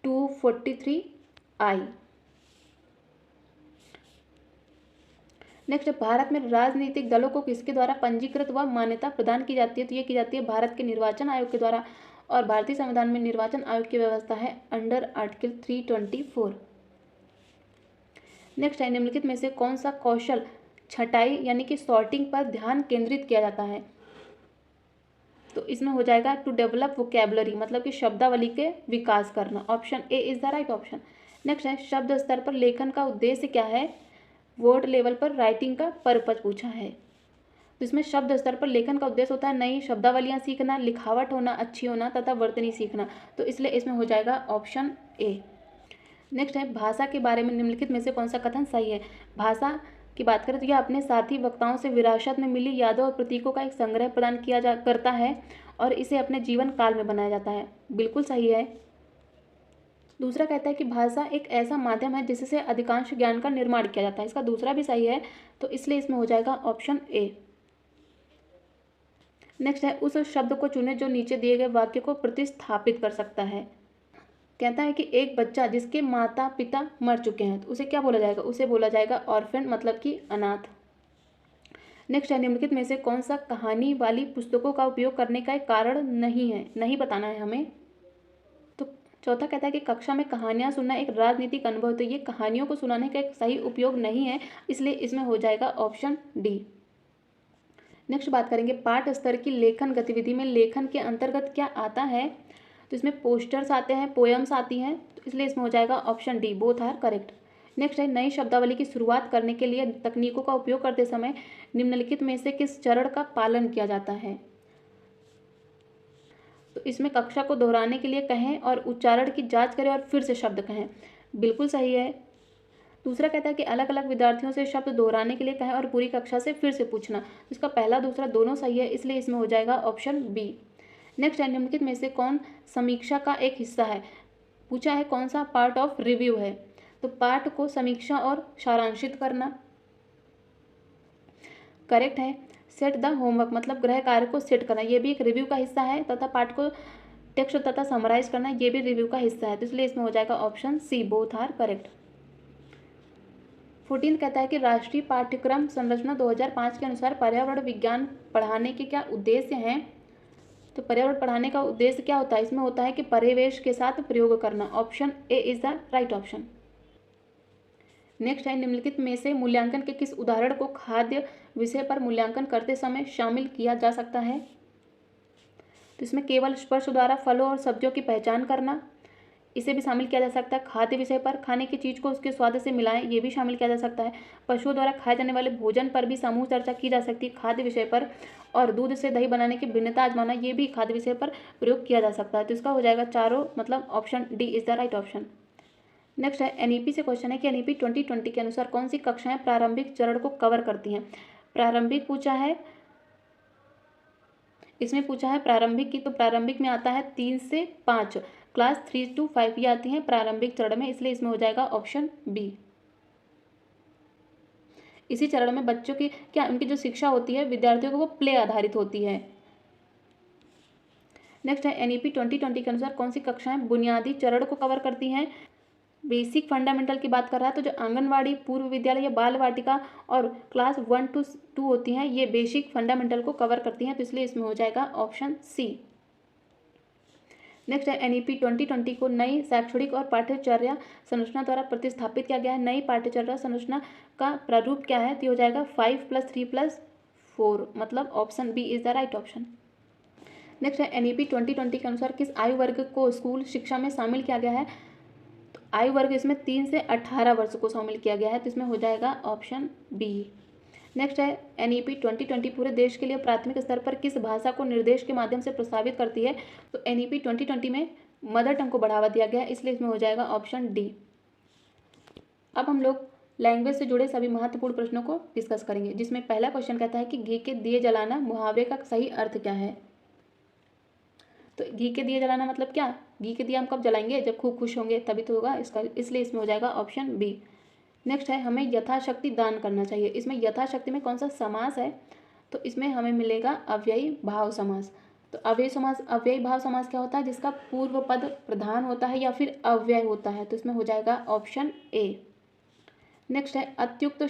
243I। नेक्स्ट भारत में राजनीतिक दलों को किसके द्वारा पंजीकृत व मान्यता प्रदान की जाती है? तो ये की जाती है भारत के निर्वाचन आयोग के द्वारा। और भारतीय संविधान में निर्वाचन आयोग की व्यवस्था है अंडर आर्टिकल 324। नेक्स्ट है निम्नलिखित में से कौन सा कौशल छटाई यानी कि सॉर्टिंग पर ध्यान केंद्रित किया जाता है? तो इसमें हो जाएगा टू डेवलप वोकैबुलरी, मतलब कि शब्दावली के विकास करना। Option A is the right option. Next है शब्द स्तर पर लेखन का उद्देश्य क्या है? वर्ड लेवल पर राइटिंग का पर्पज पूछा है। तो इसमें शब्द स्तर पर लेखन का उद्देश्य होता है नई शब्दावलियां सीखना, लिखावट होना अच्छी होना तथा वर्तनी सीखना। तो इसलिए इसमें हो जाएगा ऑप्शन ए। नेक्स्ट है भाषा के बारे में निम्नलिखित में से कौन सा कथन सही है? भाषा की बात करें तो यह अपने साथी वक्ताओं से विरासत में मिली यादों और प्रतीकों का एक संग्रह प्रदान करता है और इसे अपने जीवन काल में बनाया जाता है। बिल्कुल सही है। दूसरा कहता है कि भाषा एक ऐसा माध्यम है जिससे अधिकांश ज्ञान का निर्माण किया जाता है। इसका दूसरा भी सही है, तो इसलिए इसमें हो जाएगा ऑप्शन ए। नेक्स्ट है उस शब्द को चुने जो नीचे दिए गए वाक्य को प्रतिस्थापित कर सकता है। कहता है कि एक बच्चा जिसके माता पिता मर चुके हैं तो उसे क्या बोला जाएगा? उसे बोला जाएगा ऑर्फन, मतलब कि अनाथ। नेक्स्ट है निम्नलिखित में से कौन सा कहानी वाली पुस्तकों का उपयोग करने का एक कारण नहीं है, नहीं बताना है हमें? तो चौथा कहता है कि कक्षा में कहानियां सुनना एक राजनीतिक अनुभव है, तो ये कहानियों को सुनाने का एक सही उपयोग नहीं है, इसलिए इसमें हो जाएगा ऑप्शन डी। नेक्स्ट बात करेंगे पाठ स्तर की लेखन गतिविधि में लेखन के अंतर्गत क्या आता है? तो इसमें पोस्टर्स आते हैं, पोएम्स आती हैं, तो इसलिए इसमें हो जाएगा option D, both are correct. Next है नई शब्दावली की शुरुआत करने के लिए तकनीकों का उपयोग करते समय निम्नलिखित में से किस चरण का पालन किया जाता है? तो इसमें कक्षा को दोहराने के लिए कहें और उच्चारण की जांच करें और फिर से शब्द कहें। बिल्कुल सही है। दूसरा कहता है कि अलग अलग विद्यार्थियों से शब्द दोहराने के लिए कहें और पूरी कक्षा से फिर से पूछना। इसका पहला दूसरा दोनों सही है, इसलिए इसमें हो जाएगा ऑप्शन बी। नेक्स्ट है निम्नलिखित में से कौन समीक्षा का एक हिस्सा है? पूछा है कौन सा पार्ट ऑफ रिव्यू है? तो पाठ को समीक्षा और सारांशित करना। करेक्ट है। सेट द होमवर्क, मतलब गृह कार्य को सेट करना, ये भी एक रिव्यू का हिस्सा है तथा पाठ को टेक्स्ट तथा समराइज करना, ये भी रिव्यू का हिस्सा है, तो इसलिए इसमें हो जाएगा option C, both are correct. 14 कहता है कि राष्ट्रीय पाठ्यक्रम संरचना 2005 के अनुसार पर्यावरण विज्ञान पढ़ाने के क्या उद्देश्य हैं? तो पर्यावरण पढ़ाने का उद्देश्य क्या होता है? इसमें होता है कि परिवेश के साथ प्रयोग करना। Option A is the right option. Next है निम्नलिखित में से मूल्यांकन के किस उदाहरण को खाद्य विषय पर मूल्यांकन करते समय शामिल किया जा सकता है? तो इसमें केवल स्पर्श द्वारा फलों और सब्जियों की पहचान करना, इसे भी शामिल किया जा सकता है। खाद्य विषय पर, खाने की चीज़ को उसके स्वाद से मिलाएं, ये भी शामिल किया जा सकता है। पशुओं द्वारा खाए जाने वाले भोजन पर भी समूह चर्चा की जा सकती है खाद्य विषय पर। और दूध से दही बनाने की भिन्नता आजमाना, ये भी खाद्य विषय पर प्रयोग किया जा सकता है। तो इसका हो जाएगा चारों, मतलब option D is the right option. Next है एनईपी से क्वेश्चन है कि एनईपी 2020 के अनुसार कौन सी कक्षाएं प्रारंभिक चरण को कवर करती हैं। प्रारंभिक पूछा है, इसमें पूछा है प्रारंभिक की, तो प्रारंभिक में आता है 3 से 5, क्लास 3 to 5 ये आती हैं प्रारंभिक चरण में, इसलिए इसमें हो जाएगा ऑप्शन बी। इसी चरण में बच्चों की क्या उनकी जो शिक्षा होती है विद्यार्थियों को वो प्ले आधारित होती है। नेक्स्ट है एनईपी 2020 के अनुसार कौन सी कक्षाएं बुनियादी चरण को कवर करती हैं। बेसिक फंडामेंटल की बात कर रहा है, तो जो आंगनवाड़ी, पूर्व विद्यालय या बाल वाटिका और क्लास 1 to 2 होती हैं, ये बेसिक फंडामेंटल को कवर करती हैं, तो इसलिए इसमें हो जाएगा ऑप्शन सी। नेक्स्ट है एनईपी 2020 को नई शैक्षणिक और पाठ्यचर्या संरचना द्वारा प्रतिस्थापित किया गया है। नई पाठ्यचर्या संरचना का प्रारूप क्या है, तो हो जाएगा 5+3+4, मतलब option B is the right option. Next है एनईपी 2020 के अनुसार किस आयु वर्ग को स्कूल शिक्षा में शामिल किया गया है। तो आयु वर्ग इसमें 3 से 18 वर्ष को शामिल किया गया है, तो इसमें हो जाएगा ऑप्शन बी। नेक्स्ट है एनईपी 2020 पूरे देश के लिए प्राथमिक स्तर पर किस भाषा को निर्देश के माध्यम से प्रस्तावित करती है। तो एनईपी 2020 में मदर टंग को बढ़ावा दिया गया है, इसलिए इसमें हो जाएगा ऑप्शन डी। अब हम लोग लैंग्वेज से जुड़े सभी महत्वपूर्ण प्रश्नों को डिस्कस करेंगे, जिसमें पहला क्वेश्चन कहता है कि घी के दिए जलाना मुहावरे का सही अर्थ क्या है। तो घी के दिए जलाना मतलब क्या, घी के दिए हम कब जलाएंगे, जब खूब खुश होंगे तभी तो होगा इसका, इसलिए इसमें हो जाएगा ऑप्शन बी। नेक्स्ट है हमें यथाशक्ति दान करना चाहिए। इसमें यथाशक्ति में कौन सा समास है, तो इसमें हमें मिलेगा अव्ययी भाव समास। तो अव्ययी भाव समास क्या होता है, जिसका पूर्व पद प्रधान होता है या फिर अव्यय होता है, तो इसमें हो जाएगा ऑप्शन ए। नेक्स्ट है अत्युक्त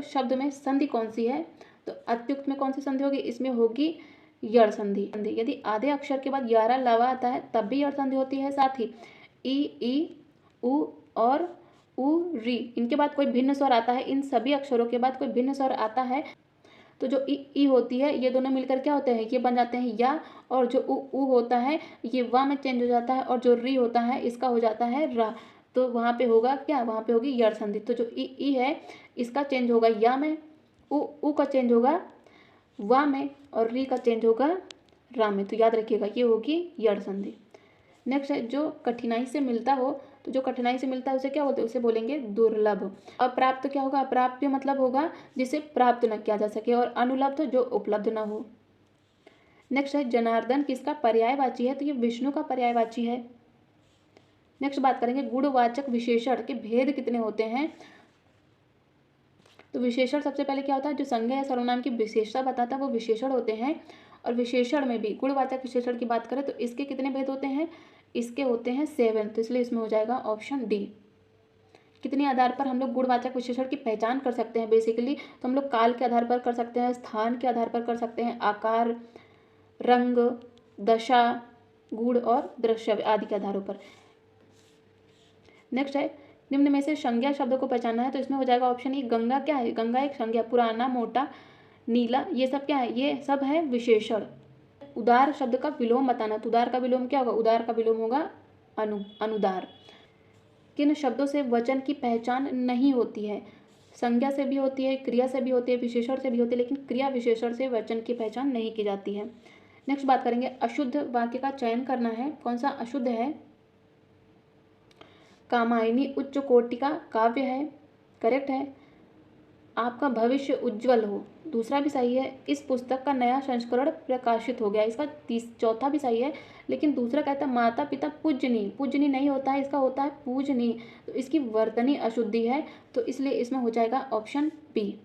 शब्द में संधि कौन सी है। तो अत्युक्त में कौन सी संधि होगी, इसमें होगी यड़ संधि। यदि आधे अक्षर के बाद यारा लवा आता है तब भी यड़ संधि होती है। साथ ही ई उ और उ री, इनके बाद कोई भिन्न स्वर आता है, इन सभी अक्षरों के बाद कोई भिन्न स्वर आता है, तो जो ई होती है ये दोनों मिलकर क्या होते हैं, ये बन जाते हैं या, और जो उ होता है ये वा में चेंज हो जाता है, और जो री होता है इसका हो जाता है रा। तो वहाँ पे होगा क्या, वहाँ पे होगी यड़ संधि। तो जो ई है इसका चेंज होगा या में, उ का चेंज होगा वा में, और री का चेंज होगा रा में। तो याद रखिएगा ये होगी यड़ संधि। नेक्स्ट है जो कठिनाई से मिलता हो, तो जो कठिनाई से मिलता है उसे क्या बोलते हैं, उसे बोलेंगे दुर्लभ। अप्राप्त क्या होगा, अप्राप्य मतलब होगा जिसे प्राप्त न किया जा सके, और अनुलब्ध जो उपलब्ध न हो। नेक्स्ट है जनार्दन किसका पर्यायवाची है, तो ये विष्णु का पर्यायवाची है। नेक्स्ट बात करेंगे गुणवाचक विशेषण के भेद कितने होते हैं। तो विशेषण सबसे पहले क्या होता है, जो संज्ञा या सर्वनाम की विशेषता बताता है वो विशेषण होते हैं। और विशेषण में भी गुणवाचक विशेषण की बात करें तो इसके कितने भेद होते हैं, इसके होते हैं 7, तो इसलिए इसमें हो जाएगा ऑप्शन डी। कितने आधार पर हम लोग गुणवाचक विशेषण की पहचान कर सकते हैं, बेसिकली तो हम लोग काल के आधार पर कर सकते हैं, स्थान के आधार पर कर सकते हैं, आकार, रंग, दशा, गुण और दृश्य आदि के आधारों पर। नेक्स्ट है निम्न में से संज्ञा शब्द को पहचानना है, तो इसमें हो जाएगा ऑप्शन ई। गंगा क्या है, गंगा एक संज्ञा, पुराना, मोटा, नीला, ये सब क्या है, ये सब है विशेषण। उदार शब्द का विलोम बताना, तो उदार का विलोम क्या होगा, उदार का विलोम होगा अनुदार। किन शब्दों से वचन की पहचान नहीं होती है, संज्ञा से भी होती है, क्रिया से भी होती है, विशेषण से भी होती है, लेकिन क्रिया विशेषण से वचन की पहचान नहीं की जाती है। नेक्स्ट बात करेंगे अशुद्ध वाक्य का चयन करना है, कौन सा अशुद्ध है। कामायनी उच्च कोटि का काव्य है, करेक्ट है। आपका भविष्य उज्जवल हो, दूसरा भी सही है। इस पुस्तक का नया संस्करण प्रकाशित हो गया, इसका चौथा भी सही है, लेकिन दूसरा कहता है माता पिता पूजनीय, पूजनीय नहीं होता है, इसका होता है पूजनीय, तो इसकी वर्तनी अशुद्धि है, तो इसलिए इसमें हो जाएगा ऑप्शन बी।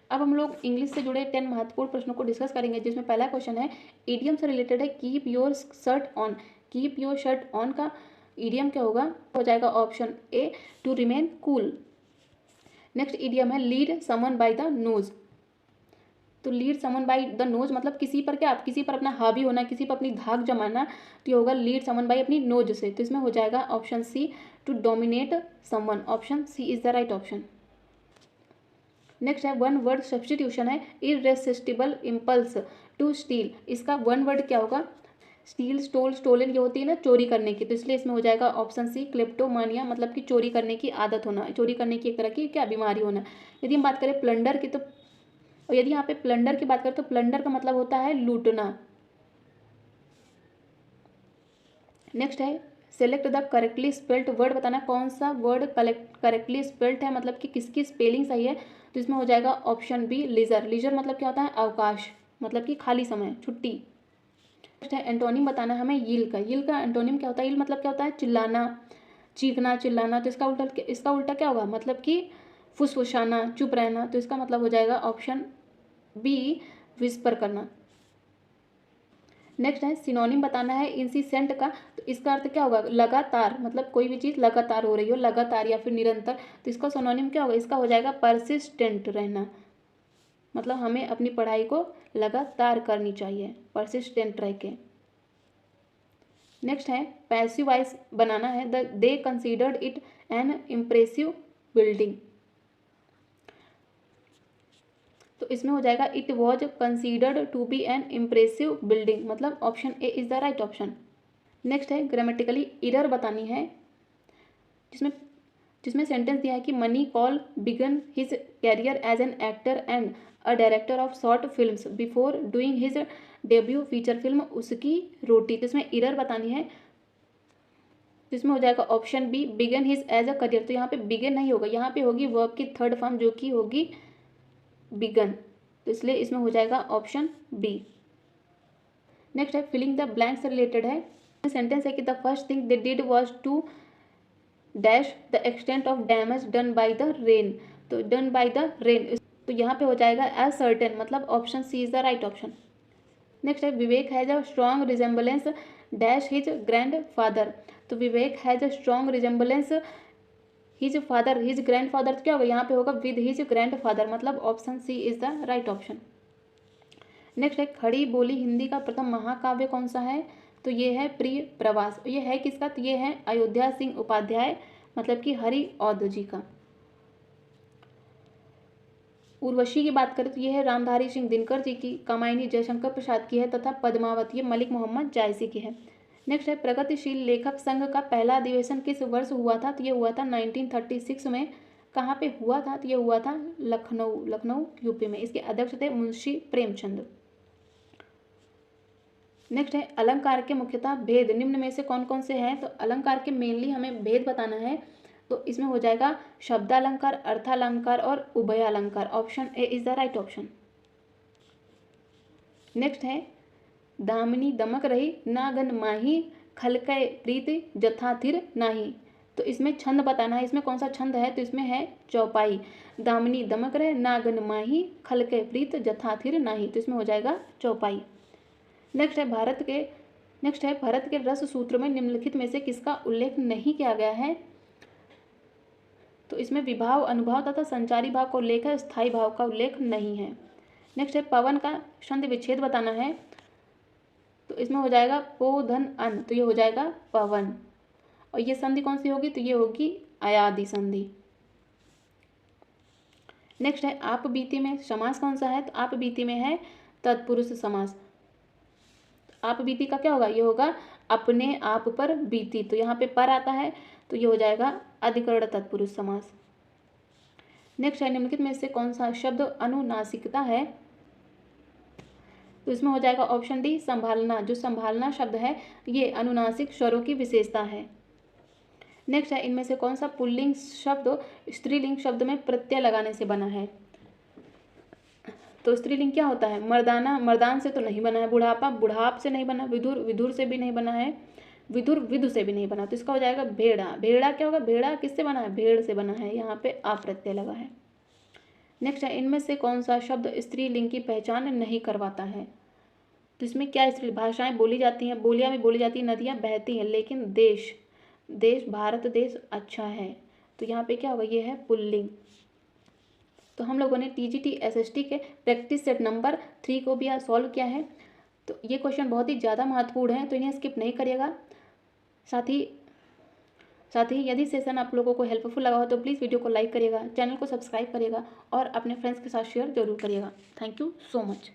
अब हम लोग इंग्लिश से जुड़े 10 महत्वपूर्ण प्रश्नों को डिस्कस करेंगे, जिसमें पहला क्वेश्चन है ईडियम से रिलेटेड है, keep your shirt on. Keep your shirt on का ईडियम क्या होगा, हो जाएगा option A to remain cool. Next idiom है lead someone by the nose. तो lead someone by the nose मतलब किसी पर क्या, किसी पर अपना हावी होना, किसी पर अपनी धाक जमाना, तो ये होगा लीड समवन बाय अपनी नोज से, तो इसमें हो जाएगा option C to dominate someone, option C is the right option. Next है वन वर्ड सब्सटीट्यूशन है इररेसिस्टिबल इम्पल्स टू स्टील, इसका वन वर्ड क्या होगा, स्टील, स्टोल, स्टोलन ये होती है ना चोरी करने की, तो इसलिए इसमें हो जाएगा ऑप्शन सी क्लेप्टोमानिया, मतलब कि चोरी करने की आदत होना, चोरी करने की एक तरह की क्या बीमारी होना। यदि हम बात करें प्लंडर की, तो यदि यहाँ पे प्लंडर की बात करें तो प्लंडर का मतलब होता है लूटना। नेक्स्ट है select the correctly spelled word, बताना कौन सा वर्ड करेक्टली स्पेल्ड है, मतलब कि किसकी स्पेलिंग सही है। तो इसमें हो जाएगा ऑप्शन बी लीजर। लीजर मतलब क्या होता है अवकाश, मतलब कि खाली समय, छुट्टी। नेक्स्ट है एंटोनिम बताना हमें यील का। यील का एंटोनिम क्या होता है, यील मतलब क्या होता है चिल्लाना, चीखना, चिल्लाना। तो इसका उल्टा क्या होगा, मतलब कि फुसफुसाना, चुप रहना। तो इसका मतलब हो जाएगा ऑप्शन बी विस्पर करना। नेक्स्ट है सिनोनिम बताना है इंसिसेंट का। तो इसका अर्थ क्या होगा, लगातार, मतलब कोई भी चीज़ लगातार हो रही हो, लगातार या फिर निरंतर। तो इसका सिनोनिम क्या होगा, इसका हो जाएगा परसिस्टेंट रहना, मतलब हमें अपनी पढ़ाई को लगातार करनी चाहिए, परसिस्टेंट रह के। नेक्स्ट है पैसिव वॉइस बनाना है, they considered it an impressive building. तो इसमें हो जाएगा it was considered to be an impressive building, मतलब option A is the right option. Next है ग्रामेटिकली एरर बतानी है, जिसमें जिसमें सेंटेंस दिया है कि Mani Kaul began his career as an actor and a director of short films before doing his debut feature film उसकी रोटी। तो इसमें एरर बतानी है, जिसमें हो जाएगा option B began his as a career. तो यहाँ पे बिगन नहीं होगा, यहाँ पे होगी वर्ब की थर्ड फॉर्म जो कि होगी बिगन, तो इसलिए इसमें हो जाएगा ऑप्शन बी। नेक्स्ट है फिलिंग द ब्लैंक से रिलेटेड है, सेंटेंस है कि the first thing they did was to dash the extent of damage done by the rain. तो डन बाय द रेन, तो यहाँ पे हो जाएगा एज सर्टेन, मतलब option C is the right option. Next है Vivek has a strong resemblance dash his grandfather. तो Vivek has a strong resemblance his father, his grandfather, तो क्या होगा यहाँ पे होगा विद हिज ग्रैंड फादर, मतलब option C is the right option. Next है खड़ी बोली हिंदी का प्रथम महाकाव्य कौन सा है। तो ये है प्रिय प्रवास। ये है किसका, तो ये है अयोध्या सिंह उपाध्याय, मतलब कि हरि औध जी का। उर्वशी की बात करें तो ये है रामधारी सिंह दिनकर जी की, कामायनी जयशंकर प्रसाद की है, तथा पद्मावती ये मलिक मोहम्मद जायसी की है। नेक्स्ट है प्रगतिशील लेखक संघ का पहला अधिवेशन किस वर्ष हुआ था। तो ये हुआ था 1936 में। कहाँ पे हुआ था, तो ये हुआ था लखनऊ यूपी में। इसके अध्यक्ष थे मुंशी प्रेमचंद। नेक्स्ट है अलंकार के मुख्यतः भेद निम्न में से कौन कौन से हैं। तो अलंकार के मेनली हमें भेद बताना है, तो इसमें हो जाएगा शब्दालंकार, अर्थालंकार और उभयालंकार। Option A is the right option. Next है दामिनी दमक रही नागन माही खलकै प्रीति जथाथिर नाही। तो इसमें छंद बताना है, इसमें कौन सा छंद है। तो इसमें है चौपाई। दामिनी दमक रहे नागन माही खलकै प्रीत जथाथिर नाही। तो इसमें हो जाएगा चौपाई। नेक्स्ट है भरत के रस सूत्र में निम्नलिखित में से किसका उल्लेख नहीं किया गया है। तो इसमें विभाव, अनुभाव तथा संचारी भाव का उल्लेख है, स्थायी भाव का उल्लेख नहीं है। नेक्स्ट है पवन का संधि विच्छेद बताना है, तो इसमें हो जाएगा पो धन अन, तो ये हो जाएगा पवन। और ये संधि कौन सी होगी, तो ये होगी अयादि संधि। नेक्स्ट है आप बीती में समास कौन सा है। तो आप बीती में है तत्पुरुष समास। आप बीती का क्या होगा, ये होगा अपने आप पर बीती, तो यहाँ पे पर आता है, तो ये हो जाएगा अधिकरण तत्पुरुष समास। नेक्स्ट है निम्नलिखित में से कौन सा शब्द अनुनासिकता है। तो इसमें हो जाएगा ऑप्शन डी संभालना। जो संभालना शब्द है ये अनुनासिक स्वरों की विशेषता है। नेक्स्ट है इनमें से कौन सा पुल्लिंग शब्द स्त्रीलिंग शब्द में प्रत्यय लगाने से बना है। तो स्त्रीलिंग क्या होता है, मर्दाना मर्दान से तो नहीं बना है, बुढ़ापा बुढ़ाप से नहीं बना, विधुर विधुर से भी नहीं बना है, विधुर विधु से भी नहीं बना। तो इसका हो जाएगा भेड़ा। भेड़ा क्या होगा, भेड़ा किससे बना है, भेड़ से बना है, यहाँ पे आ प्रत्यय लगा है। नेक्स्ट है इनमें से कौन सा शब्द स्त्रीलिंग की पहचान नहीं करवाता है। तो इसमें क्या स्त्री भाषाएं बोली जाती हैं, बोलियां भी बोली जाती हैं, नदियाँ बहती हैं, लेकिन देश देश भारत देश अच्छा है, तो यहाँ पे क्या होगा, ये है पुल्लिंग। तो हम लोगों ने टीजीटी एसएसटी के प्रैक्टिस सेट नंबर 3 को भी आज सॉल्व किया है। तो ये क्वेश्चन बहुत ही ज़्यादा महत्वपूर्ण है, तो इन्हें स्किप नहीं करिएगा। साथ ही यदि सेशन आप लोगों को हेल्पफुल लगा हो तो प्लीज़ वीडियो को लाइक करिएगा, चैनल को सब्सक्राइब करिएगा और अपने फ्रेंड्स के साथ शेयर जरूर करिएगा। Thank you so much.